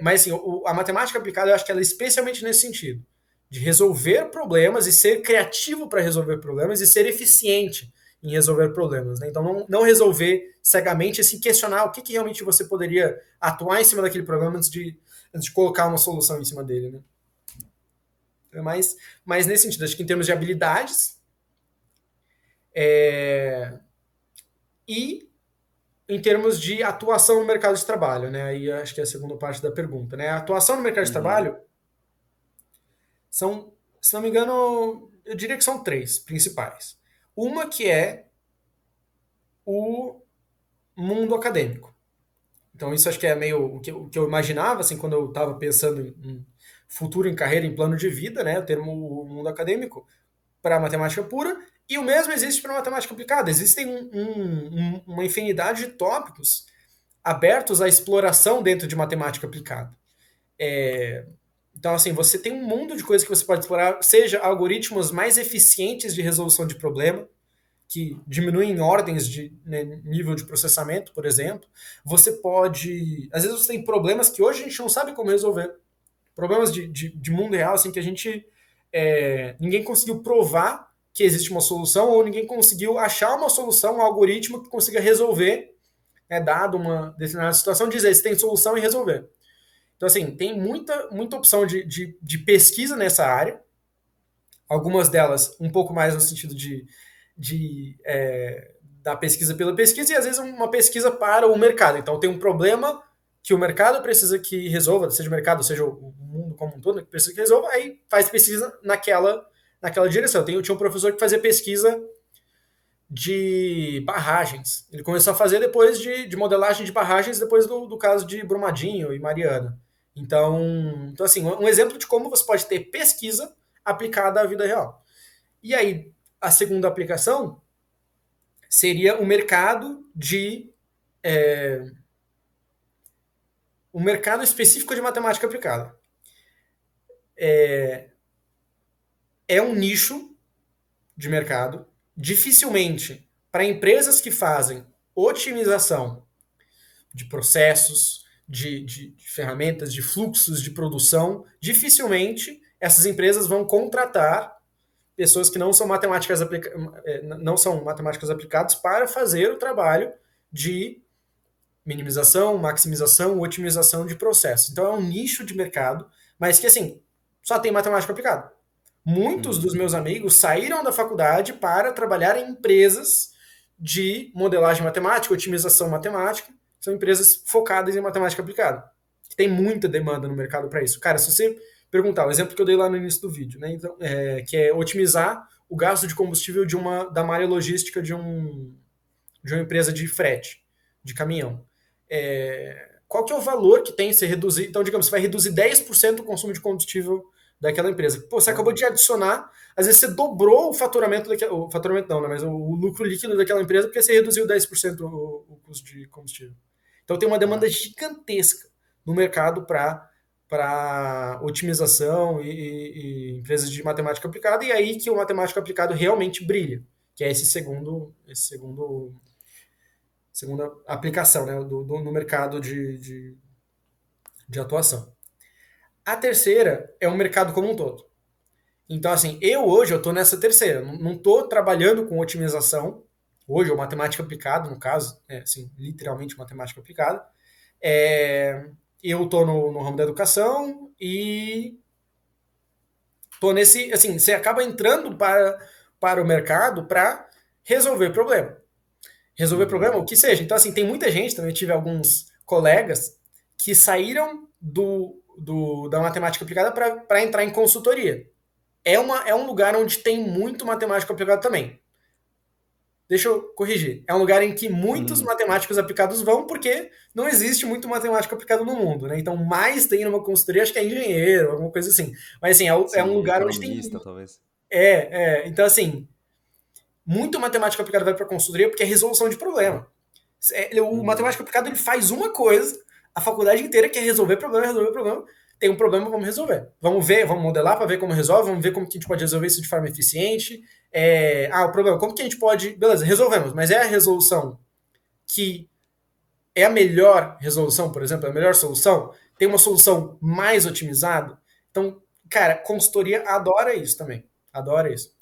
Mas assim, a matemática aplicada eu acho que ela é especialmente nesse sentido, de resolver problemas e ser criativo para resolver problemas e ser eficiente em resolver problemas. Né? Então não resolver cegamente, assim, questionar o que realmente você poderia atuar em cima daquele problema antes de colocar uma solução em cima dele. Né? Mas nesse sentido, acho que em termos de habilidades e em termos de atuação no mercado de trabalho, né? Aí acho que é a segunda parte da pergunta, né? A atuação no mercado de trabalho são, se não me engano, eu diria que são 3 principais. Uma que é o mundo acadêmico. Então isso acho que é meio o que eu imaginava, assim, quando eu estava pensando em futuro, em carreira, em plano de vida, né? O termo mundo acadêmico para matemática pura, e o mesmo existe para matemática aplicada. Existem uma infinidade de tópicos abertos à exploração dentro de matemática aplicada. Então, assim, você tem um mundo de coisas que você pode explorar, seja algoritmos mais eficientes de resolução de problema, que diminuem ordens de nível de processamento, por exemplo. Você pode... Às vezes você tem problemas que hoje a gente não sabe como resolver. Problemas de mundo real, assim, que a gente... ninguém conseguiu provar que existe uma solução ou ninguém conseguiu achar uma solução, um algoritmo que consiga resolver, dado uma determinada situação, dizer se tem solução e resolver. Então, assim, tem muita opção de pesquisa nessa área, algumas delas um pouco mais no sentido da pesquisa pela pesquisa e às vezes uma pesquisa para o mercado. Então, tem um problema que o mercado precisa que resolva, seja o mercado, seja o mundo como um todo, que precisa que resolva, aí faz pesquisa naquela direção. Eu tinha um professor que fazia pesquisa de barragens. Ele começou a fazer depois de modelagem de barragens, depois do caso de Brumadinho e Mariana. Então, assim, um exemplo de como você pode ter pesquisa aplicada à vida real. E aí, a segunda aplicação seria o mercado um mercado específico de matemática aplicada. É um nicho de mercado, dificilmente para empresas que fazem otimização de processos, de ferramentas, de fluxos de produção, dificilmente essas empresas vão contratar pessoas que não são matemáticas aplicadas para fazer o trabalho de minimização, maximização, otimização de processos. Então é um nicho de mercado, mas que assim, só tem matemática aplicada. Muitos dos Uhum. meus amigos saíram da faculdade para trabalhar em empresas de modelagem matemática, otimização matemática. São empresas focadas em matemática aplicada. Tem muita demanda no mercado para isso. Cara, se você perguntar, o exemplo que eu dei lá no início do vídeo, né? Então, que é otimizar o gasto de combustível da malha logística de uma empresa de frete, de caminhão. Qual que é o valor que tem se reduzir? Então, digamos, você vai reduzir 10% o consumo de combustível daquela empresa. Pô, você acabou Olha. de adicionar, às vezes você dobrou o faturamento daquela, o faturamento não, né, mas o lucro líquido daquela empresa porque você reduziu 10% o custo de combustível. Então tem uma demanda Caraca. gigantesca no mercado para otimização e empresas de matemática aplicada, e aí que o matemático aplicado realmente brilha, que é segunda aplicação, né, no mercado de atuação. A terceira é o mercado como um todo. Então, assim, hoje eu estou nessa terceira. Não estou trabalhando com otimização, hoje, ou matemática aplicada, no caso, assim, literalmente matemática aplicada. Eu estou no ramo da educação e estou nesse, assim, você acaba entrando para o mercado para resolver problema. Resolver problema, Uhum. o que seja. Então, assim, tem muita gente, também tive alguns colegas que saíram da matemática aplicada para entrar em consultoria. É um lugar onde tem muito matemático aplicado também. Deixa eu corrigir. É um lugar em que muitos Uhum. matemáticos aplicados vão, porque não existe muito matemático aplicado no mundo, né? Então, mais tem numa consultoria, acho que é engenheiro, alguma coisa assim. Mas, assim, é um Sim, lugar onde tem. economista, talvez. Então, assim, muito matemático aplicado vai para consultoria porque é resolução de problema. O Uhum. matemático aplicado ele faz uma coisa, a faculdade inteira quer resolver problema, resolver problema. Tem um problema, vamos resolver. Vamos ver, vamos modelar para ver como resolve, vamos ver como que a gente pode resolver isso de forma eficiente. O problema, como que a gente pode. Beleza, resolvemos, mas é a resolução que é a melhor resolução, por exemplo, é a melhor solução? Tem uma solução mais otimizada? Então, cara, consultoria adora isso também. Adora isso.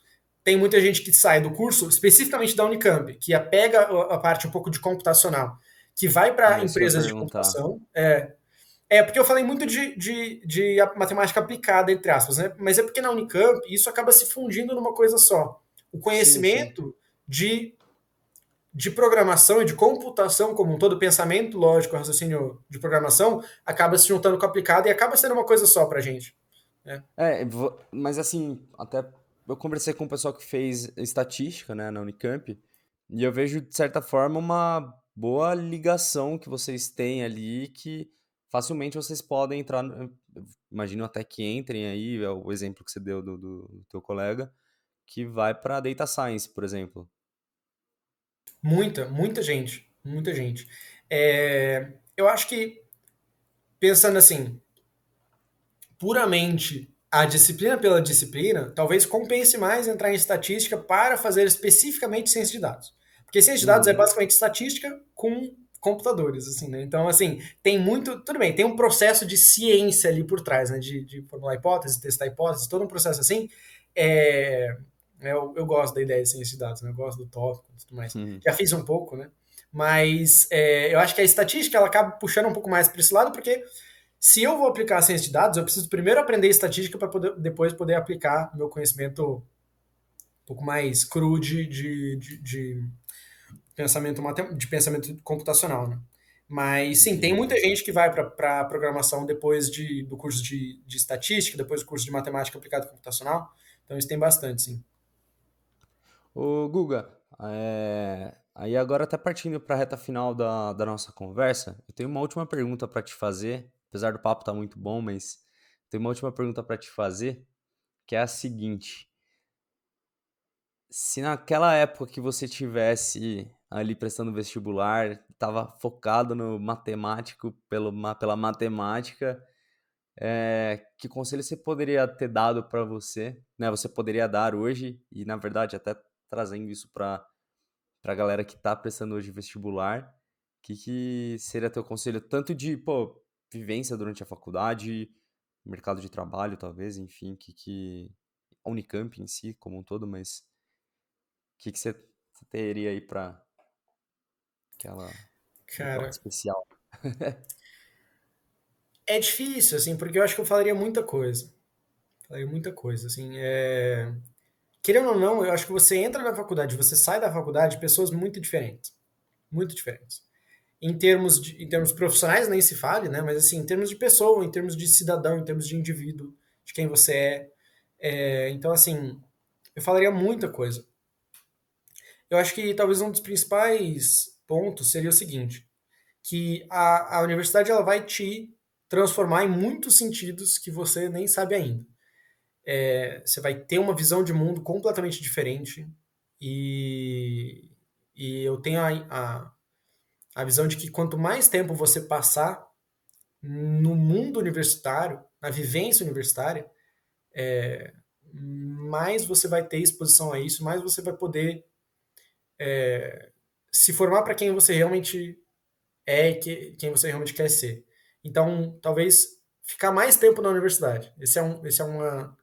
Tem muita gente que sai do curso, especificamente da Unicamp, que pega a parte um pouco de computacional, que vai para Isso que eu ia empresas de perguntar. computação. Porque eu falei muito de matemática aplicada, entre aspas, né? Mas é porque na Unicamp isso acaba se fundindo numa coisa só. O Sim, sim. conhecimento de programação e de computação como um todo, pensamento lógico, raciocínio de programação, acaba se juntando com o aplicado e acaba sendo uma coisa só pra gente. Né? Mas assim, até eu conversei com um pessoal que fez estatística, né, na Unicamp, e eu vejo, de certa forma, uma boa ligação que vocês têm ali, que facilmente vocês podem entrar, eu imagino até que entrem aí, é o exemplo que você deu do teu colega, que vai para Data Science, por exemplo. Muita gente, muita gente. Eu acho que, pensando assim, puramente a disciplina pela disciplina, talvez compense mais entrar em estatística para fazer especificamente ciência de dados. Porque ciência de dados é Uhum. basicamente estatística com computadores, assim, né? Então, assim, tem muito. Tudo bem, tem um processo de ciência ali por trás, né? De formular hipóteses, testar hipóteses, todo um processo assim. É, eu gosto da ideia de ciência de dados, né? Eu gosto do tópico e tudo mais. Uhum. Já fiz um pouco, né? Mas eu acho que a estatística ela acaba puxando um pouco mais para esse lado, porque se eu vou aplicar a ciência de dados, eu preciso primeiro aprender estatística para depois poder aplicar meu conhecimento um pouco mais cru de pensamento computacional, né? Mas sim, tem muita Entendi. gente que vai para programação depois do curso de estatística, depois do curso de matemática aplicada computacional. Então isso tem bastante, sim. Ô, Guga, aí agora até partindo para a reta final da nossa conversa, eu tenho uma última pergunta para te fazer, apesar do papo estar muito bom, mas tenho uma última pergunta para te fazer, que é a seguinte: se naquela época que você tivesse ali prestando vestibular, estava focado no matemático pela matemática, que conselho você poderia ter dado para você, né? Você poderia dar hoje e na verdade até trazendo isso pra galera que tá prestando hoje vestibular, que seria teu conselho tanto de, pô, vivência durante a faculdade, mercado de trabalho, talvez, enfim, a Unicamp em si, como um todo, mas que você teria aí pra aquele toque Cara, especial? é difícil, assim, porque eu acho que eu falaria muita coisa. Falaria muita coisa, assim, querendo ou não, eu acho que você entra na faculdade, você sai da faculdade, pessoas muito diferentes, muito diferentes. Em termos profissionais nem se fale, né? Mas assim, em termos de pessoa, em termos de cidadão, em termos de indivíduo, de quem você é. Então, assim, eu falaria muita coisa. Eu acho que talvez um dos principais pontos seria o seguinte, que a universidade ela vai te transformar em muitos sentidos que você nem sabe ainda. Você vai ter uma visão de mundo completamente diferente e, e eu tenho a visão de que quanto mais tempo você passar no mundo universitário, na vivência universitária, mais você vai ter exposição a isso, mais você vai poder se formar para quem você realmente é e quem você realmente quer ser. Então, talvez ficar mais tempo na universidade. Esse é uma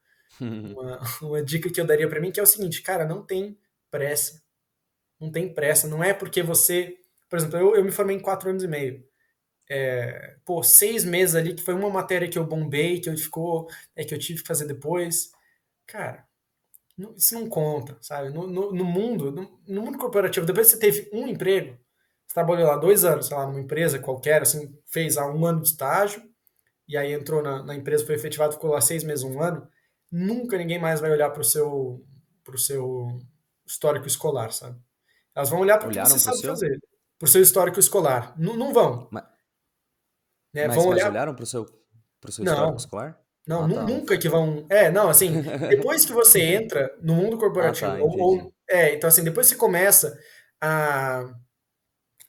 dica que eu daria para mim, que é o seguinte, cara, não tem pressa. Não tem pressa. Não é porque você. Por exemplo, eu me formei em 4 anos e meio. Pô, 6 meses ali, que foi uma matéria que eu bombei, que eu tive que fazer depois. Cara, isso não conta, sabe? No mundo corporativo, depois que você teve um emprego, você trabalhou lá 2 anos, sei lá, numa empresa qualquer, assim, fez lá um ano de estágio, e aí entrou na empresa, foi efetivado, ficou lá 6 meses, um ano, nunca ninguém mais vai olhar pro seu histórico escolar, sabe? Elas vão olhar para o que você Olharam pro sabe seu? fazer, pro seu histórico escolar. Não, não vão, Ma- né? Vão mas olhar. olharam pro seu histórico Não, escolar? não, Ah, tá, nunca ufa. que vão. Não, assim, depois que você entra no mundo Ah, corporativo, tá, entendi. então assim, depois que você começa a,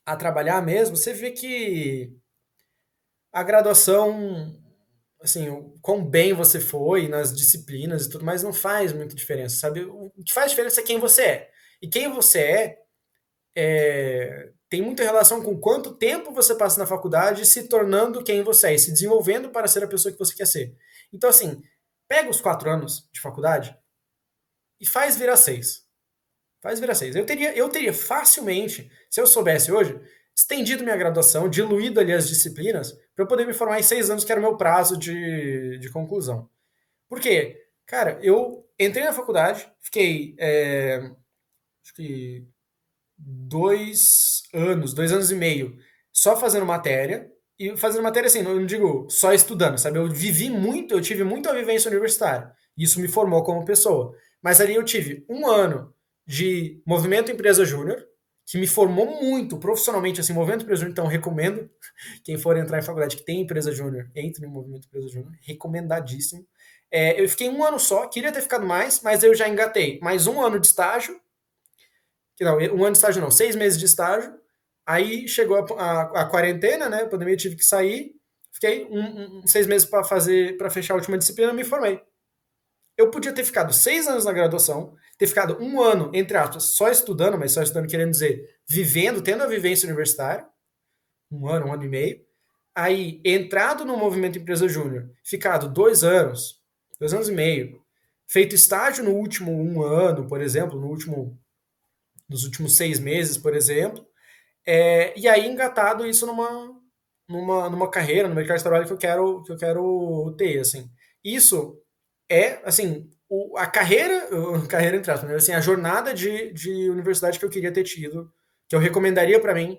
a trabalhar mesmo, você vê que a graduação, assim, o quão bem você foi nas disciplinas e tudo mais, não faz muita diferença, sabe? O que faz diferença é quem você é. E quem você tem muita relação com quanto tempo você passa na faculdade se tornando quem você é e se desenvolvendo para ser a pessoa que você quer ser. Então, assim, pega os 4 anos de faculdade e faz virar 6. Faz virar 6. Eu teria facilmente, se eu soubesse hoje, estendido minha graduação, diluído ali as disciplinas, para eu poder me formar em 6 anos, que era o meu prazo de conclusão. Por quê? Cara, eu entrei na faculdade, fiquei, acho que 2 anos e meio, só fazendo matéria. E fazendo matéria assim, não digo só estudando, sabe? Eu vivi muito, eu tive muita vivência universitária. Isso me formou como pessoa. Mas ali eu tive um ano de movimento empresa júnior, que me formou muito profissionalmente, assim, movimento empresa júnior, então recomendo quem for entrar em faculdade que tem empresa júnior, entre no movimento empresa júnior, recomendadíssimo. Eu fiquei um ano só, queria ter ficado mais, mas eu já engatei mais um ano de estágio, que não, um ano de estágio não, 6 meses de estágio. Aí chegou a quarentena, né? A pandemia, eu tive que sair. Fiquei 6 meses para fazer, para fechar a última disciplina, e me formei. Eu podia ter ficado 6 anos na graduação, ter ficado um ano, entre aspas, só estudando, mas só estudando querendo dizer vivendo, tendo a vivência universitária, um ano e meio. Aí entrado no movimento Empresa Júnior, ficado 2 anos, 2 anos e meio, feito estágio no último um ano, por exemplo, nos últimos 6 meses, por exemplo, e aí engatado isso numa carreira, no mercado de trabalho que eu quero ter, assim. Isso assim, carreira entre aspas, né? Assim, a jornada de universidade que eu queria ter tido, que eu recomendaria para mim,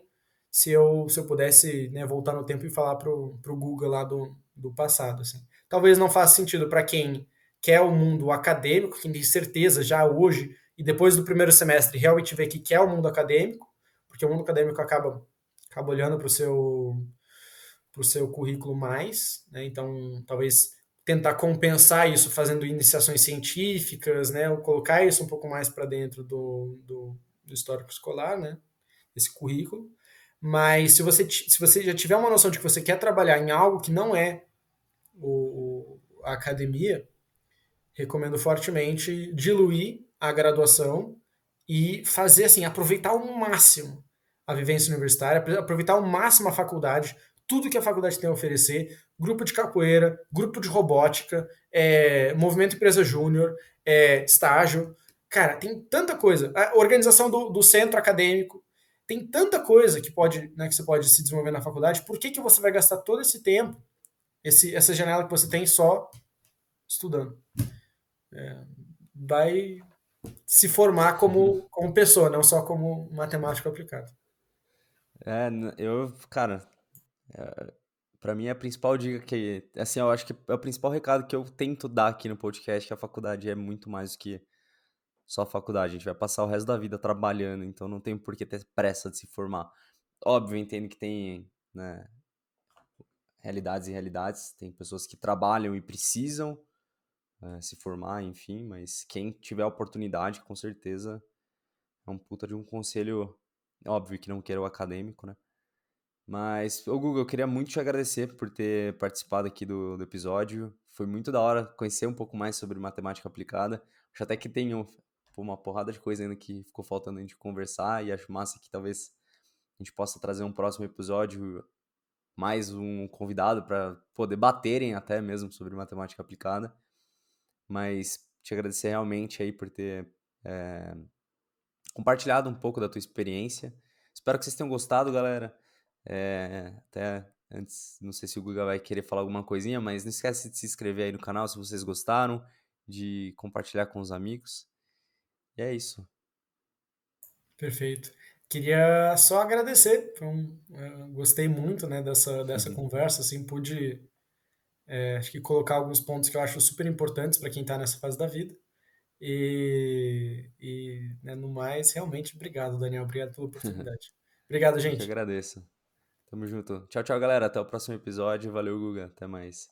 se eu pudesse, né, voltar no tempo e falar pro Google lá do passado, assim. Talvez não faça sentido para quem quer o mundo acadêmico, quem tem certeza já hoje e depois do primeiro semestre realmente vê que quer o mundo acadêmico, porque o mundo acadêmico acaba olhando para o seu currículo mais, né? Então, talvez tentar compensar isso fazendo iniciações científicas, né? Ou colocar isso um pouco mais para dentro do histórico escolar, né? Esse currículo. Mas se você já tiver uma noção de que você quer trabalhar em algo que não é a academia, recomendo fortemente diluir a graduação e fazer assim, aproveitar ao máximo a vivência universitária, aproveitar ao máximo a faculdade, tudo que a faculdade tem a oferecer, grupo de capoeira, grupo de robótica, movimento empresa júnior, estágio. Cara, tem tanta coisa. A organização do centro acadêmico, tem tanta coisa que pode, né, que você pode se desenvolver na faculdade. Por que você vai gastar todo esse tempo, essa janela que você tem estudando. Vai se formar como pessoa, não só como matemático aplicado. Cara, pra mim a principal dica que, assim, eu acho que é o principal recado que eu tento dar aqui no podcast, que a faculdade é muito mais do que só faculdade. A gente vai passar o resto da vida trabalhando, então não tem por que ter pressa de se formar. Óbvio, eu entendo que tem, né, realidades e realidades. Tem pessoas que trabalham e precisam se formar, enfim, mas quem tiver a oportunidade, com certeza, é um puta de um conselho, óbvio que não queira o acadêmico, né? Mas, ô Google, eu queria muito te agradecer por ter participado aqui do episódio. Foi muito da hora conhecer um pouco mais sobre matemática aplicada. Acho até que tem uma porrada de coisa ainda que ficou faltando a gente conversar e acho massa que talvez a gente possa trazer um próximo episódio, mais um convidado para poder baterem até mesmo sobre matemática aplicada. Mas te agradecer realmente aí por ter compartilhado um pouco da tua experiência. Espero que vocês tenham gostado, galera. Até antes, não sei se o Guga vai querer falar alguma coisinha, mas não esquece de se inscrever aí no canal se vocês gostaram, de compartilhar com os amigos. E é isso. Perfeito. Queria só agradecer. Gostei muito, né, dessa conversa. Assim, pude, acho que colocar alguns pontos que eu acho super importantes para quem está nessa fase da vida. Né, no mais, realmente, obrigado, Daniel. Obrigado pela oportunidade. Obrigado, Eu que gente. agradeço. Tamo junto. Tchau, tchau, galera. Até o próximo episódio. Valeu, Guga. Até mais.